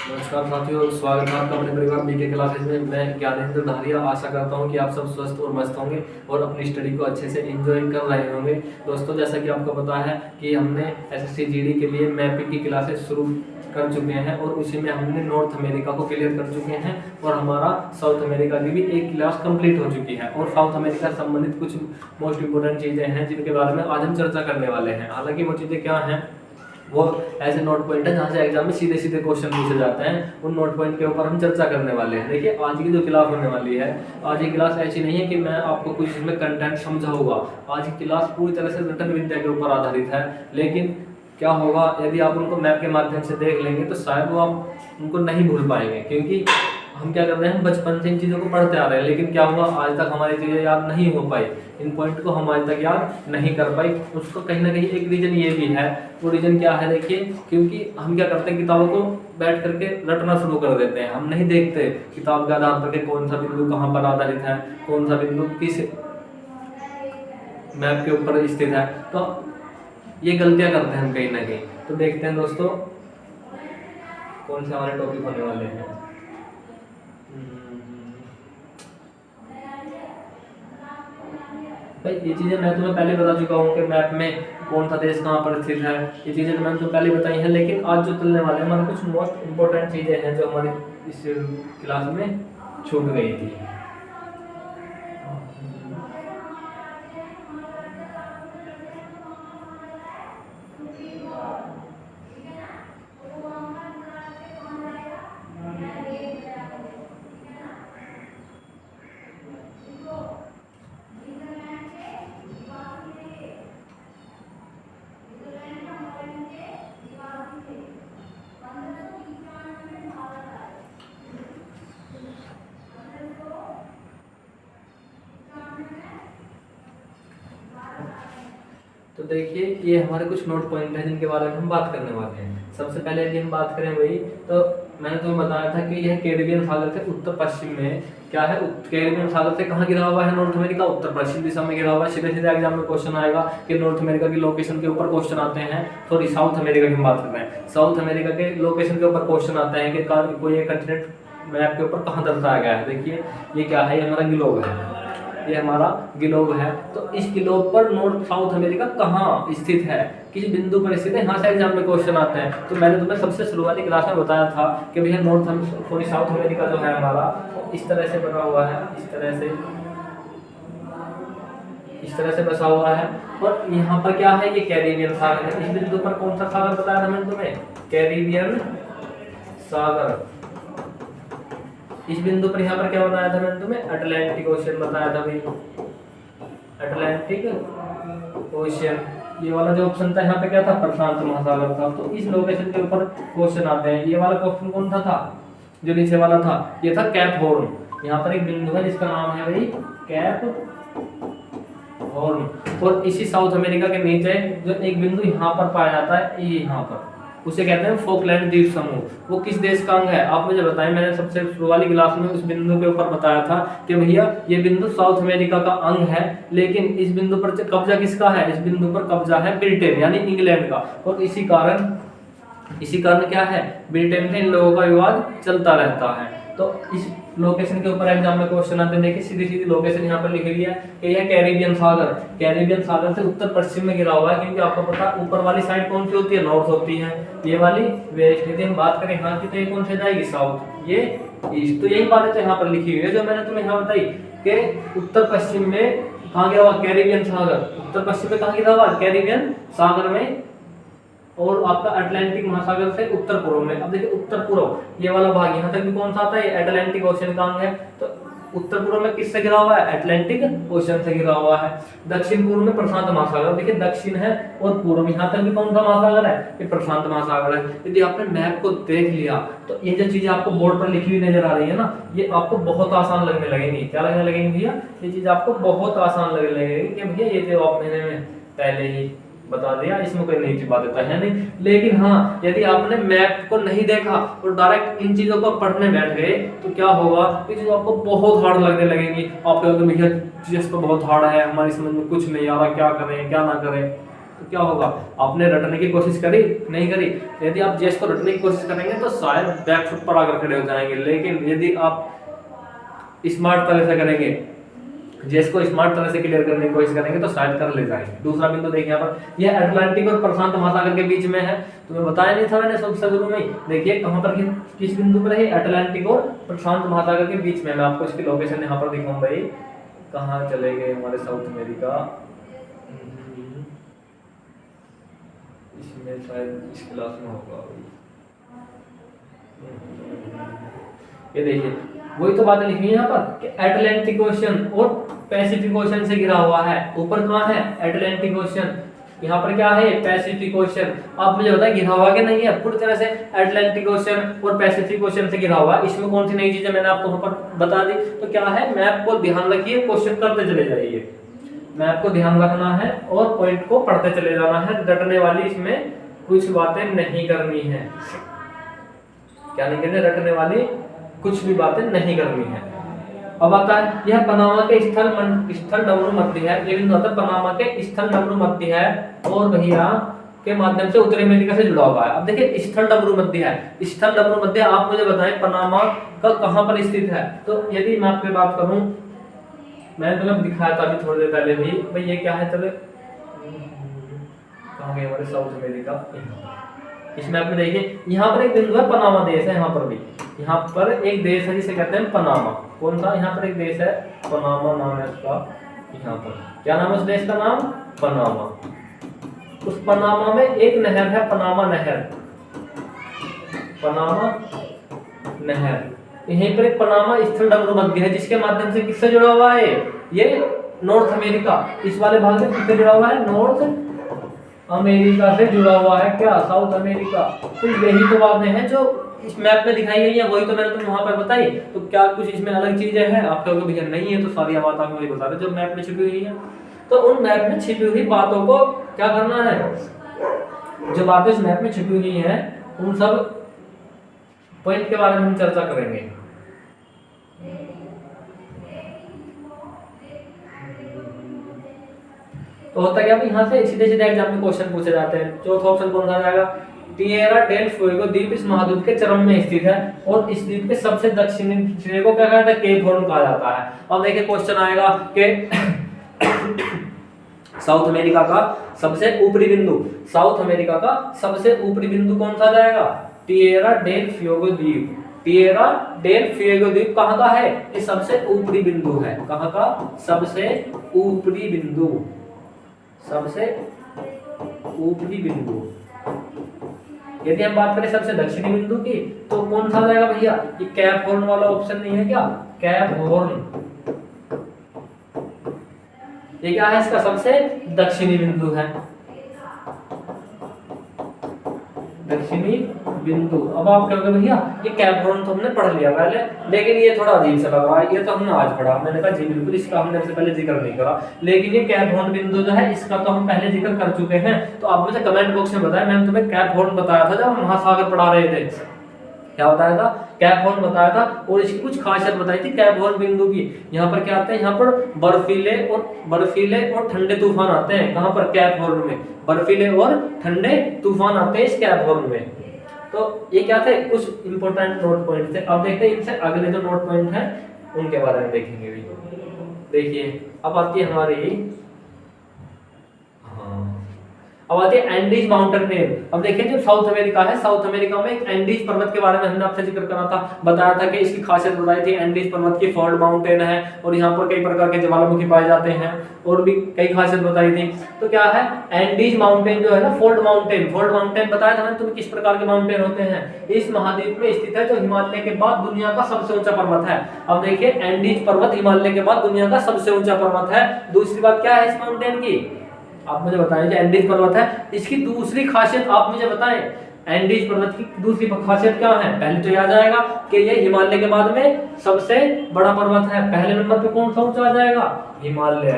नमस्कार साथियों, स्वागत है आपका अपने परिवार बीके क्लासेज में। मैं ज्ञानेंद्र धारिया आशा करता हूं कि आप सब स्वस्थ और मस्त होंगे और अपनी स्टडी को अच्छे से एंजॉय कर रहे होंगे। दोस्तों, जैसा कि आपको पता है कि हमने एसएससी जीडी के लिए मैपिंग की क्लासेस शुरू कर चुके हैं और उसी में हमने नॉर्थ अमेरिका को क्लियर कर चुके हैं और हमारा साउथ अमेरिका की भी एक क्लास कंप्लीट हो चुकी है। और साउथ अमेरिका से संबंधित कुछ मोस्ट इंपोर्टेंट चीज़ें हैं जिनके बारे में आज हम चर्चा करने वाले हैं। हालांकि वो चीज़ें क्या हैं, वो ऐसे नोट पॉइंट है जहाँ से एग्जाम में सीधे सीधे क्वेश्चन पूछे जाते हैं। उन नोट पॉइंट के ऊपर हम चर्चा करने वाले हैं। देखिए, आज की जो क्लास होने वाली है, आज की क्लास ऐसी नहीं है कि मैं आपको कुछ इसमें कंटेंट समझाऊंगा। आज की क्लास पूरी तरह से रटन विद्या के ऊपर आधारित है। लेकिन क्या होगा, यदि आप उनको मैप के माध्यम से देख लेंगे तो शायद वो आप उनको नहीं भूल पाएंगे, क्योंकि हम क्या कर रहे हैं, हम बचपन से इन चीज़ों को पढ़ते आ रहे हैं। लेकिन क्या हुआ, आज तक हमारी चीज़ें याद नहीं हो पाई, इन पॉइंट को हम आज तक याद नहीं कर पाई। उसको कहीं ना कहीं एक रीज़न ये भी है। वो रीज़न क्या है, देखिए, क्योंकि हम क्या करते हैं, किताबों को बैठ करके रटना शुरू कर देते हैं। हम नहीं देखते किताब के आधार पर कौन सा बिंदु कहाँ पर आधारित है, कौन सा बिंदु किस मैप के ऊपर स्थित है। तो ये गलतियाँ करते हैं हम कहीं ना कहीं। तो देखते हैं दोस्तों कौन से हमारे टॉपिक होने वाले हैं। भाई, ये चीज़ें मैं तुम्हें पहले बता चुका हूँ कि मैप में कौन सा देश कहाँ पर स्थित है। ये चीज़ें तो मैंने तुम्हें पहले बताई हैं। लेकिन आज जो चलने वाले हैं, हमारे कुछ मोस्ट इम्पोर्टेंट चीज़ें हैं जो हमारी इस क्लास में छूट गई थी। तो देखिए, ये हमारे कुछ नोट पॉइंट हैं जिनके बारे में हम बात करने वाले हैं। सबसे पहले यदि हम बात करें वही, तो मैंने तुम्हें बताया था कि यह कैरिबियन सागर से उत्तर पश्चिम में क्या है। कैरिबियन सागर से कहाँ गिरा हुआ है नॉर्थ अमेरिका? उत्तर पश्चिम दिशा में गिरा हुआ है। सीधे सीधे एग्जाम में क्वेश्चन आएगा कि नॉर्थ अमेरिका की लोकेशन के ऊपर क्वेश्चन आते हैं। सॉरी, साउथ अमेरिका की हम बात कर रहे हैं। साउथ अमेरिका के लोकेशन के ऊपर क्वेश्चन आते हैं कि कोई एक कंटिनेंट मैप के ऊपर कहाँ दर्शाया गया है। देखिए, ये क्या है, ये हमारा ग्लोब है, ये हमारा ग्लोब है। तो इस ग्लोब पर नॉर्थ साउथ अमेरिका कहाँ स्थित है, किस बिंदु पर स्थित है, यहाँ से एग्जाम में क्वेश्चन आते हैं। तो मैंने तुम्हें सबसे शुरुआती क्लास में बताया था कि भैया साउथ अमेरिका जो है हमारा, इस तरह से बना हुआ है, इस तरह से बसा हुआ है। और यहाँ पर क्या है, ये कैरिबियन सागर है। इस बिंदु पर कौन सा सागर बताया था मैंने तुम्हें? कैरिबियन सागर। इस बिंदु पर यहाँ पर क्या बताया था मैंने तुम्हें? अटलांटिक ओशियन बताया था भाई, अटलांटिक ओशियन। ये वाला जो ऑप्शन था यहाँ पे क्या था? प्रशांत महासागर था। तो इस लोकेशन के ऊपर क्वेश्चन आते हैं। ये वाला क्वेश्चन कौन था जो नीचे वाला था? ये था कैप हॉर्न। यहाँ पर एक बिंदु है जिसका नाम है भाई कैप हॉर्न। और इसी साउथ अमेरिका के नीचे जो एक बिंदु यहाँ पर पाया जाता है, ये यहाँ पर, उसे कहते हैं फोकलैंड द्वीप समूह। वो किस देश का अंग है, आप मुझे बताएं। मैंने सबसे शुरुआती क्लास में उस बिंदु के ऊपर बताया था कि भैया ये बिंदु साउथ अमेरिका का अंग है। लेकिन इस बिंदु पर कब्जा किसका है? इस बिंदु पर कब्जा है ब्रिटेन यानी इंग्लैंड का। और इसी कारण क्या है, ब्रिटेन में इन लोगों का विवाद चलता रहता है। तो इस लोकेशन के ऊपर एग्जाम में क्वेश्चन आते हैं। देखिए, सीधी सीधी लोकेशन यहाँ पर लिखी हुई है कि यह कैरिबियन सागर से उत्तर पश्चिम में गिरा हुआ है। क्योंकि आपको पता है ऊपर वाली साइड कौन सी होती है? नॉर्थ होती है। ये वाली वेस्ट। यदि हम बात करें यहाँ की, तो ये कौन से जाएगी? साउथ, ये ईस्ट। तो यही बात है यहाँ पर लिखी हुई है जो मैंने तुम्हें यहाँ बताई कि उत्तर पश्चिम में कहाँ गिरा हुआ? कैरिबियन सागर। उत्तर पश्चिम में कहाँ गिरा हुआ? कैरिबियन सागर में। और आपका अटलांटिक महासागर से उत्तर पूर्व में। अब देखिए, उत्तर पूर्व ये वाला भाग यहाँ तक भी कौन सा आता है? अटलांटिक ओशन का अंग है। तो उत्तर पूर्व में किससे घिरा हुआ है? अटलांटिक ओशन से घिरा हुआ है। दक्षिण पूर्व में प्रशांत महासागर। देखिए, दक्षिण है और पूर्व, यहाँ तक भी कौन सा महासागर है? ये प्रशांत महासागर है। यदि आपने मैप को देख लिया तो ये जो चीजें आपको बोर्ड पर लिखी हुई नजर आ रही है ना, ये आपको बहुत आसान लगने लगेंगी। क्या लगने लगेंगी भैया? ये चीज आपको बहुत आसान लगने लगेगी कि भैया ये जो मैंने पहले ही बता दिया, इसमें कोई नई बात होता है नहीं। लेकिन हाँ, यदि आपने मैप को नहीं देखा और डायरेक्ट इन चीजों को पढ़ने बैठ गए तो क्या होगा, ये चीज आपको बहुत हार्ड लगने लगेंगी। आप कहोगे भैया चीज तो बहुत हार्ड है, हमारी समझ में कुछ नहीं आ रहा, क्या करें क्या ना करें। तो क्या होगा, आपने रटने की कोशिश करी नहीं करी। यदि आप जेस को रटने की कोशिश करेंगे तो शायद बैकफुट पर आकर खड़े हो जाएंगे, लेकिन यदि आप स्मार्ट तरह से करेंगे, जेस को स्मार्ट तरह से क्लियर करने की कोशिश करेंगे तो शायद कर ले जाएंगे। दूसरा बिंदु देखिए यहाँ पर, यह अटलांटिक और प्रशांत महासागर के बीच में है। तुम्हें बताया नहीं था मैंने सबसे शुरू में ही। देखिए कहाँ पर, किस बिंदु पर है, अटलांटिक और प्रशांत महासागर के बीच में। मैं आपको इसकी लोकेशन यहाँ पर दिखाऊंगा। भाई कहाँ चले गए हमारे साउथ अमेरिका, इसमें शायद इस क्लास में होगा। ये देखिए वही तो बातें लिखी है यहाँ पर कि अटलांटिक ओशन और पैसिफिक ओशन से घिरा हुआ है। ऊपर कहाँ है, अटलांटिक ओशन, यहाँ पर क्या है, पैसिफिक ओशन। आप मुझे बताएं घिरा हुआ क्या नहीं है, पूरी तरह से अटलांटिक ओशन और पैसिफिक ओशन से घिरा हुआ है। इसमें कौन सी नई चीजें मैंने आपको वहां पर बता दी। तो क्या है, मैप को ध्यान रखिए, क्वेश्चन करते चले जाइए। मैप को ध्यान रखना है और पॉइंट को पढ़ते चले जाना है। रटने वाली इसमें कुछ बातें नहीं करनी है। क्या नहीं करनी, रटने वाली कुछ भी बातें नहीं करनी है। अब आता है, यह पनामा के स्थल डमरू मध्य है। ये बिंदु आता है पनामा के स्थल डमरू मध्य है और भैया के माध्यम से उत्तरी अमेरिका से जुड़ा हुआ है। अब देखिए स्थल डमरू मध्य है, स्थल डमरू मध्य आप मुझे बताएं पनामा का कहां पर स्थित है। तो यदि मैं आपसे बात करूं, मैंने तुम्हें दिखाया था अभी थोड़ी देर पहले भी, भाई ये क्या है, चलो कहां गए हमारे साउथ अमेरिका। इसमें आपने देखिए यहाँ पर एक बिंदु है, पनामा देश है। यहाँ पर भी, यहाँ पर एक देश है जिसे कहते हैं पनामा। कौन सा, यहाँ पर एक देश है पनामा नाम है उसका। यहाँ पर क्या नाम है उस देश का नाम, पनामा। उस पनामा में एक नहर है, पनामा नहर, पनामा नहर। यहीं पर एक पनामा स्थल डमरू मध्य है जिसके माध्यम से किससे जुड़ा हुआ है, ये नॉर्थ अमेरिका। इस वाले भाग से किससे जुड़ा हुआ है, नॉर्थ अमेरिका से जुड़ा हुआ है। क्या, साउथ अमेरिका। तो यही तो बातें हैं जो इस मैप में दिखाई गई है, वही तो मैंने तुम्हें वहां पर बताई। तो क्या कुछ इसमें अलग चीजें हैं, आप कहोगे भैया नहीं है, तो सारी बात आपको वही बता रहे जो मैप में छिपी हुई है। तो उन मैप में छिपी हुई बातों को क्या करना है, जो बातें इस मैप में छिपी हुई है उन सब पॉइंट के बारे में हम चर्चा करेंगे। तो होता क्या, यहाँ से सीधे सीधे एग्जाम में क्वेश्चन पूछे जाते हैं। चौथा ऑप्शन कौन सा जाएगा, टिएरा डेल फुएगो द्वीप इस महाद्वीप के चरम में स्थित है और इस द्वीप के सबसे दक्षिणी सिरे को क्या कहते हैं, केप हॉर्न कहा जाता है। अब देखिए क्वेश्चन आएगा कि साउथ अमेरिका का सबसे ऊपरी बिंदु, साउथ अमेरिका का सबसे ऊपरी बिंदु कौन सा जाएगा, टिएरा डेल फ्यूगो द्वीप। टिएरा डेल फ्यूगो द्वीप कहाँ का है, ये सबसे ऊपरी बिंदु है। कहाँ का, सबसे ऊपरी बिंदु, सबसे ऊपरी बिंदु। यदि हम बात करें सबसे दक्षिणी बिंदु की तो कौन सा जाएगा भैया, ये कैप हॉर्न वाला ऑप्शन नहीं है क्या, कैप हॉर्न। ये क्या है, इसका सबसे दक्षिणी बिंदु है, दक्षिणी बिंदु। अब आप कहोगे भैया ये कैप हॉर्न तो हमने पढ़ लिया पहले, लेकिन ये थोड़ा अजीब सा लग रहा है, ये तो हमने आज पढ़ा। मैंने कहा जी बिल्कुल, इसका हमने सबसे पहले जिक्र नहीं करा, लेकिन ये कैप हॉर्न बिंदु जो है इसका तो हम पहले जिक्र कर चुके हैं। तो आप मुझे कमेंट बॉक्स में बताएं, मैंने तुम्हें कैप हॉर्न बताया था जब हम महासागर पढ़ा रहे थे। क्या बताया था, कैप हॉर्न बताया था, और इसकी कुछ खासियत बताई थी कैप हॉर्न बिंदु की। यहाँ पर क्या आते हैं, यहाँ पर बर्फीले और ठंडे तूफान आते हैं। कहाँ पर, कैप हॉर्न में बर्फीले और ठंडे तूफान आते हैं इस कैप हॉर्न में। तो ये क्या थे, कुछ इंपॉर्टेंट नोट पॉइंट थे। अब देखते हैं इनसे अगले जो नोट पॉइंट हैं उनके बारे में देखेंगे भी। देखिए अब आती है हमारी, अब आती है एंडीज माउंटेन रेंज। अब देखिए जो साउथ अमेरिका है, साउथ अमेरिका में एक एंडीज पर्वत के बारे में हमने आपसे जिक्र करा था, बताया था कि इसकी खासियत बताई थी। एंडीज पर्वत की फोल्ड माउंटेन है और यहाँ पर कई प्रकार के ज्वालामुखी पाए जाते हैं, और भी कई खासियत बताई थी। तो क्या है, एंडीज माउंटेन जो है ना, फोल्ड माउंटेन बताया था मैंने तुम्हें किस प्रकार के माउंटेन होते हैं, इस महाद्वीप में स्थित है, जो हिमालय के बाद दुनिया का सबसे ऊंचा पर्वत है। अब देखिए एंडीज पर्वत हिमालय के बाद दुनिया का सबसे ऊंचा पर्वत है। दूसरी बात क्या है इस माउंटेन की, आप मुझे बताएं। जो एंडीज पर्वत है इसकी दूसरी खासियत आप मुझे बताएं, एंडीज पर्वत की दूसरी खासियत क्या है। पहले तो याद आएगा कि ये हिमालय के बाद में सबसे बड़ा पर्वत है। पहले नंबर पे कौन सा ऊंचा आ जाएगा, हिमालय।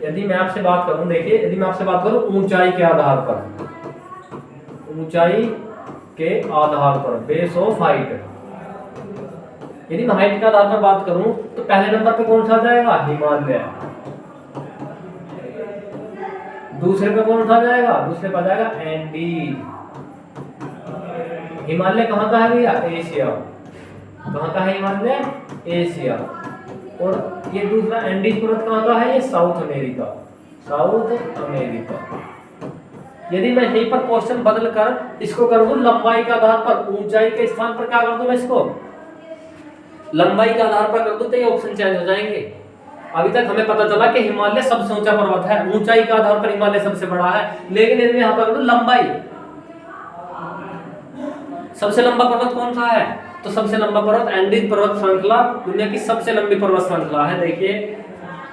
यदि मैं आपसे बात करूं, देखिए यदि मैं आपसे बात करूं ऊंचाई के आधार पर, ऊंचाई के आधार पर, बेस ऑफ हाइट, यदि मैं हाइट के आधार पर बात करूं तो पहले नंबर पे कौन सा आ जाएगा, हिमालय। दूसरे पे कौन सा जाएगा, दूसरे पे आ जाएगा एंडीज। हिमालय कहाँ का है भैया, एशिया। कहाँ का है हिमालय, एशिया। और ये दूसरा एंडीज पर्वत कहाँ का है, ये साउथ अमेरिका, साउथ अमेरिका। यदि मैं यहीं पर क्वेश्चन बदल कर इसको कर दूं लंबाई के आधार पर, ऊंचाई के स्थान पर क्या कर दूं मैं इसको लंबाई के आधार पर कर दूं, तो ये ऑप्शन चेंज हो जाएंगे। अभी तक हमें पता चला कि हिमालय सबसे ऊंचा पर्वत है, ऊंचाई के आधार पर हिमालय सबसे बड़ा है, लेकिन यदि यहाँ पर लंबाई, सबसे लंबा पर्वत कौन सा है, तो सबसे लंबा पर्वत एंडीज पर्वत श्रृंखला दुनिया की सबसे लंबी पर्वत श्रृंखला है। देखिए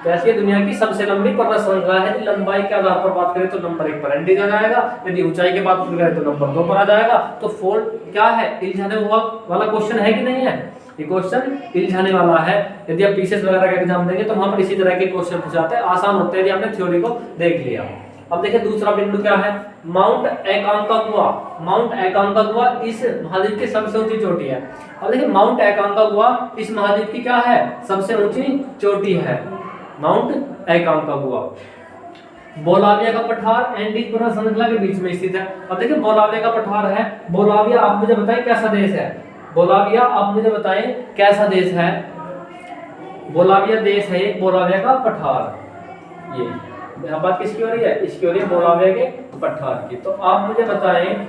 कैसी है, दुनिया की सबसे लंबी पर्वत श्रृंखला है। यदि लंबाई के आधार पर बात करें तो नंबर 1 पर एंडीज आ जाएगा, यदि ऊंचाई की बात करें तो नंबर 2 पर आ जाएगा। तो फोल्ड क्या है, इलझाने वाला क्वेश्चन है कि नहीं है, ये क्वेश्चन इलझाने वाला है। यदि आप पीसीएस वगैरह का एग्जाम देंगे तो वहां पर इसी तरह के क्वेश्चन पूछाते हैं, आसान होते हैं यदि आपने थ्योरी को देख लिया। अब देखिए दूसरा बिंदु क्या है, माउंट एकांकागुआ। माउंट एकांकागुआ इस महाद्वीप की सबसे ऊंची चोटी है। अब देखिए माउंट एकांकागुआ इस महाद्वीप की क्या है, सबसे ऊंची चोटी है, माउंट एकांकागुआ। बोलाविया का पठार एंडीज पर्वत श्रृंखला के बीच में स्थित है। अब देखिए बोलाविया का पठार है, बोलाविया आप मुझे बताएं कैसा देश है, बोलाविया आप मुझे बताएं कैसा देश है। बोलाविया देश है एक, बोलाविया का पठार। ये यहाँ बात किसकी हो रही है, इसकी हो रही है बोलाविया के पठार की। तो आप मुझे बताएं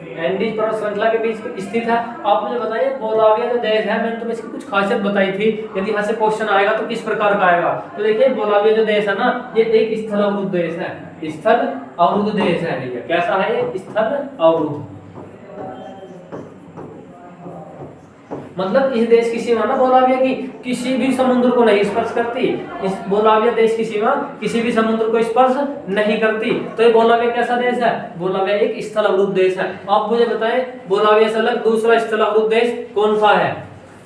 एंडीज पर्वत श्रृंखला के बीच स्थित है। आप मुझे बताइए बोलाविया जो देश है, मैंने तुम्हें इसकी कुछ खासियत बताई थी, यदि यहाँ से क्वेश्चन आएगा तो किस प्रकार का आएगा। तो देखिए बोलाविया जो देश है ना, ये एक स्थल अवरुद्ध देश है, स्थल अवरुद्ध देश है भैया। कैसा है ये, स्थल अवरुद्ध। मतलब इस देश की सीमा ना बोलाविया की किसी भी समुद्र को नहीं स्पर्श करती। इस बोलाविया देश की सीमा किसी भी समुद्र को स्पर्श नहीं करती। तो ये बोलाविया कैसा देश है, बोलाविया एक स्थल अवरुद्ध देश है। आप मुझे बताएं बोलाविया से अलग दूसरा स्थल अवरुद्ध देश कौन सा है,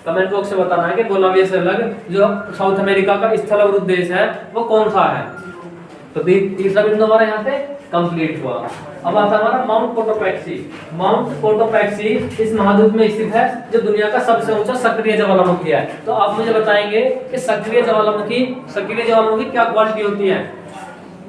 कमेंट बॉक्स में बताना है कि बोलाविया से अलग जो साउथ अमेरिका का स्थल अवरुद्ध देश है वो कौन सा है। तो तीसरा बिंदु हमारा यहाँ से कंप्लीट हुआ। अब आता है हमारा माउंट कोटोपैक्सी। माउंट कोटोपैक्सी इस महाद्वीप में स्थित है जो दुनिया का सबसे ऊंचा सक्रिय ज्वालामुखी है। तो आप मुझे बताएंगे कि सक्रिय ज्वालामुखी क्या क्वालिटी होती है,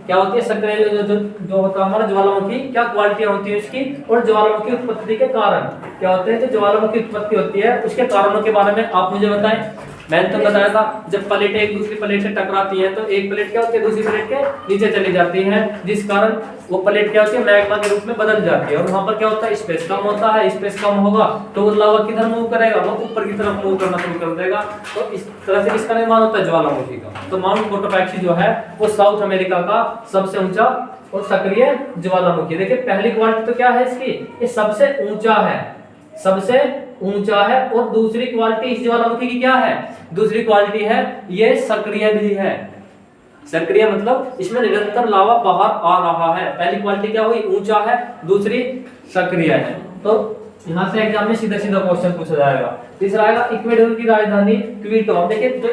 क्या होती है सक्रिय जो होता है हमारा ज्वालामुखी, क्या क्वालिटियां होती है उसकी, और ज्वालामुखी उत्पत्ति के कारण क्या होते हैं। जो ज्वालामुखी उत्पत्ति होती है उसके कारणों के बारे में आप मुझे बताएं। मैंने तो बताया था जब प्लेटें एक दूसरी प्लेट से टकराती हैं तो एक प्लेट क्या होती है दूसरी प्लेट के नीचे चली जाती है, जिस कारण वो प्लेट क्या होती है मैग्मा के रूप में बदल जाती है। और वहां पर क्या होता है स्पेस कम होता है, स्पेस कम होगा तो वो लावा किधर मूव करेगा, वो ऊपर की तरफ मूव करना शुरू कर देगा। तो इस तरह से इसका निर्माण होता है ज्वालामुखी का। तो माउंट कोटोपैक्सी जो है वो साउथ अमेरिका का सबसे ऊंचा और सक्रिय ज्वालामुखी। देखिए पहली क्वालिटी तो क्या है इसकी, ये सबसे ऊंचा है, सबसे ऊंचा है। और दूसरी क्वालिटी इस ज्वालामुखी की क्या है, दूसरी क्वालिटी है ये सक्रिय भी है। सक्रिय मतलब इसमें निरंतर लावा बाहर आ रहा है। पहली क्वालिटी क्या हुई, ऊंचा है, दूसरी सक्रिय है। तो यहाँ से एग्जाम में सीधा सीधा क्वेश्चन पूछा जाएगा। तीसरा आएगा इक्वेडोर की राजधानी क्विटो। अब देखिए जो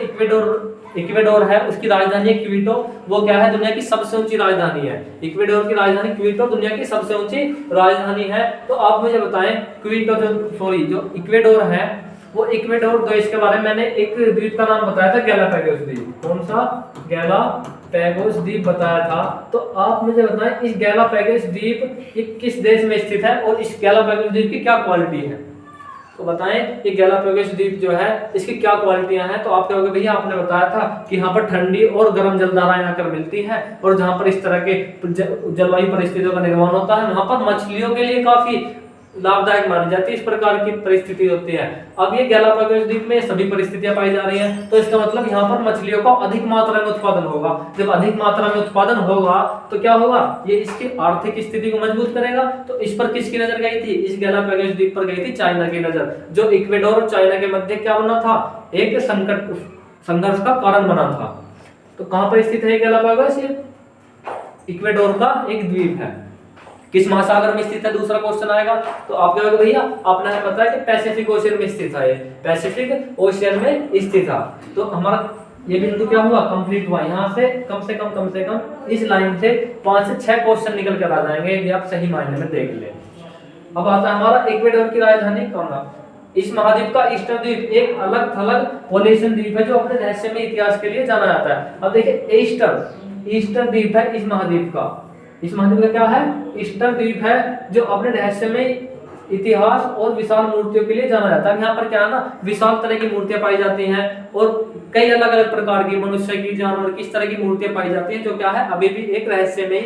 इक्वेडोर है उसकी राजधानी है क्विटो। वो क्या है, दुनिया की सबसे ऊंची राजधानी है। इक्वेडोर की राजधानी क्विटो दुनिया की सबसे ऊंची राजधानी है। तो आप मुझे बताएं क्विटो जो इक्वेडोर है वो इक्वेडोर देश के बारे में मैंने एक द्वीप का नाम बताया था, गैलापागोस द्वीप। कौन सा, गैलापागोस द्वीप बताया था। तो आप मुझे बताएं इस गैलापागोस द्वीप किस देश में स्थित है और इस गैलापागोस द्वीप की क्या क्वालिटी है। तो बताएं ये गैलापागोस द्वीप जो है इसकी क्या क्वालिटियां हैं। तो आप कहोगे भैया आपने बताया था कि यहाँ पर ठंडी और गर्म जलधाराएं आकर मिलती हैं और जहाँ पर इस तरह के जलवायु परिस्थितियों का निर्माण होता है वहां पर मछलियों के लिए काफी लाभदायक मानी जाती है, इस प्रकार की परिस्थिति होती है। अब ये गैलापागोस द्वीप में सभी परिस्थितियां पाई जा रही हैं तो इसका मतलब यहाँ पर मछलियों का अधिक मात्रा में उत्पादन होगा। जब अधिक मात्रा में उत्पादन होगा तो क्या होगा, ये इसकी आर्थिक स्थिति को मजबूत करेगा। तो इस पर किसकी नजर गई थी, इस गैलापागोस द्वीप पर गई थी चाइना की नजर, जो इक्वेडोर और चाइना के मध्य क्या बना था, एक संघर्ष का कारण बना था। तो कहां पर स्थित है गैलापागोस, ये इक्वेडोर का एक द्वीप है। किस महासागर में स्थित है, दूसरा क्वेश्चन आएगा। तो आप क्या कहोगे भैया आपने हमें बताया कि पैसिफिक ओशियन में स्थित है, ये पैसिफिक ओशियन में स्थित था। तो हमारा ये बिंदु क्या हुआ, कंप्लीट हुआ। यहाँ से कम से कम इस लाइन से 5 से 6 क्वेश्चन निकल कर आ जाएंगे यदि आप सही मायने में देख ले। अब आता है हमारा इक्वेडोर की राजधानी कौन। इस महाद्वीप का ईस्टर्न द्वीप एक अलग थलग पोलिनेशियन द्वीप है जो अपने रहस्यमय इतिहास के लिए जाना जाता है। अब देखिए ईस्टर्न द्वीप है इस महाद्वीप का, इस महाद्वीप का क्या है? ईस्टर द्वीप है, जो अपने रहस्यमय इतिहास और विशाल मूर्तियों के लिए जाना जाता है। यहाँ पर क्या है ना, विशाल तरह की मूर्तियां पाई जाती हैं और कई अलग अलग प्रकार की मनुष्य की, जानवर की, इस तरह की मूर्तियां पाई जाती हैं, जो क्या है अभी भी एक रहस्यमय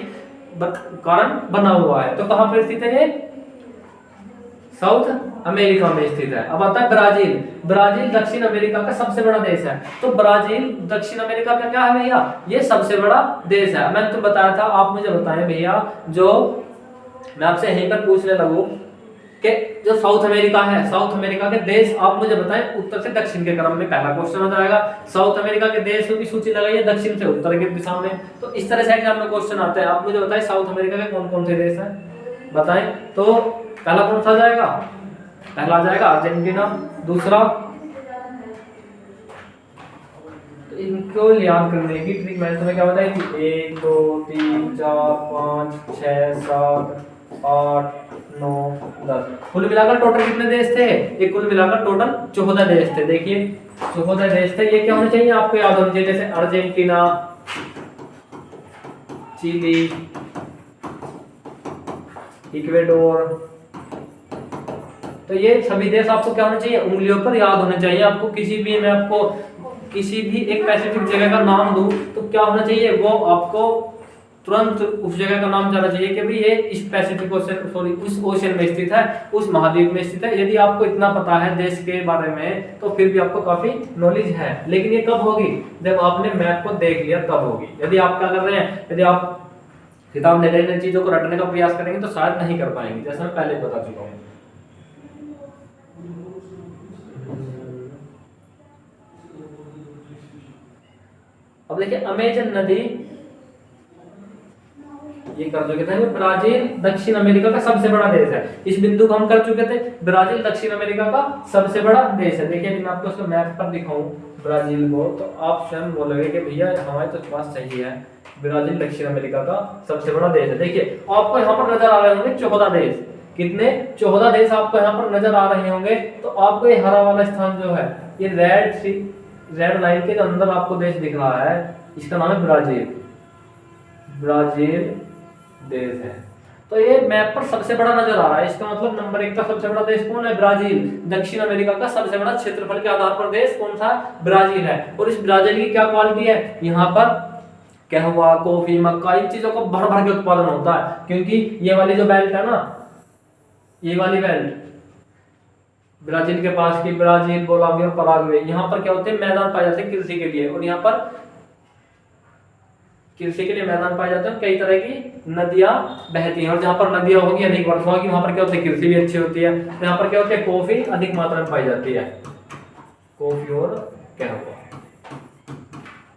कारण बना हुआ है। तो कहां पर स्थित है ये? साउथ अमेरिका में स्थित है। अब आता है ब्राजील। ब्राजील दक्षिण अमेरिका का सबसे बड़ा देश है। तो ब्राजील दक्षिण अमेरिका का क्या है भैया? ये सबसे बड़ा देश है। मैंने तो बताया था, आप मुझे बताएं भैया, जो मैं आपसे यहीं पर पूछने लगूं कि जो साउथ अमेरिका है, साउथ अमेरिका के देश आप मुझे बताएं उत्तर से दक्षिण के क्रम में। पहला क्वेश्चन हो जाएगा, साउथ अमेरिका के देशों की सूची लगाइए दक्षिण से उत्तर की दिशा में। तो इस तरह से एग्जाम में क्वेश्चन आते हैं। आप मुझे बताएं साउथ अमेरिका के कौन कौन से देश हैं, बताएं। तो पहला कौन सा जाएगा? पहला आ जाएगा अर्जेंटीना। दूसरा, तो इनको याद करने की ट्रिक मैंने तुम्हें क्या बताई थी? 1 2 3 4 5 6 7 8 9 10, कुल मिलाकर टोटल कितने देश थे? ये कुल मिलाकर टोटल 14 देश थे। देखिए 14 देश थे। ये क्या होने चाहिए? आपको याद होने चाहिए, जैसे अर्जेंटीना, चिली, इक्वेडोर। तो ये सभी देश आपको क्या होने चाहिए? उंगलियों पर याद होने चाहिए। आपको किसी भी, मैं आपको किसी भी एक पैसिफिक जगह का नाम दूं तो क्या होना चाहिए? वो आपको तुरंत उस जगह का नाम जाना चाहिए कि भाई ये इस पैसिफिक ओशन, सॉरी उस ओशन में स्थित है, उस महाद्वीप में स्थित है। यदि आपको इतना पता है देश के बारे में तो फिर भी आपको काफी नॉलेज है। लेकिन ये कब होगी? जब आपने मैप को देख लिया तब होगी। यदि आप क्या कर रहे हैं, यदि आप किताब में नई नई चीजों को रटने का प्रयास करेंगे तो शायद नहीं कर पाएंगे, जैसा मैं पहले बता चुका हूँ। अब देखिए अमेजन नदी, ये कर चुके थे। ब्राजील दक्षिण अमेरिका का सबसे बड़ा देश है। इस बिंदु को हम कर चुके थे। ब्राजील दक्षिण अमेरिका का सबसे बड़ा देश है। देखिए मैं आपको इसको मैप पर दिखाऊं ब्राजील को, तो आप स्वयं बोलोगे कि भैया हमारे तो पास सही है, ब्राजील दक्षिण अमेरिका का सबसे बड़ा देश है। देखिए आपको यहाँ पर नजर आ रहे होंगे 14 देश। कितने? 14 देश आपको यहाँ पर नजर आ रहे होंगे। तो आपको ये हरा वाला स्थान जो है, ये रेड लाइन के अंदर आपको देश दिख रहा है, इसका नाम है ब्राजील। ब्राजील देश है। तो ये मैप पर सबसे बड़ा नजर आ रहा है। इसका मतलब नंबर 1 का सबसे बड़ा देश कौन है? ब्राजील। दक्षिण अमेरिका का सबसे बड़ा क्षेत्रफल के आधार पर देश कौन सा? ब्राजील है। और इस ब्राजील की क्या क्वालिटी है? यहाँ पर कहवा, कॉफी, मक्का, इन चीजों का भर भर के उत्पादन होता है। क्योंकि ये वाली जो बेल्ट है ना, ये वाली बेल्ट ब्राजील के पास की, ब्राजील, बोलाविया, पराग्वे, यहाँ पर क्या होते हैं? मैदान पाए जाते हैं कृषि के लिए। और यहाँ पर कृषि के लिए मैदान पाए जाते हैं, कई तरह की नदियां बहती हैं। और जहाँ पर नदियां होगी, अधिक वर्षा होगी, वहां पर क्या होती है? कृषि भी अच्छी होती है। तो यहाँ पर क्या होती है? कॉफी अधिक मात्रा में पाई जाती है। कॉफी और कहवा।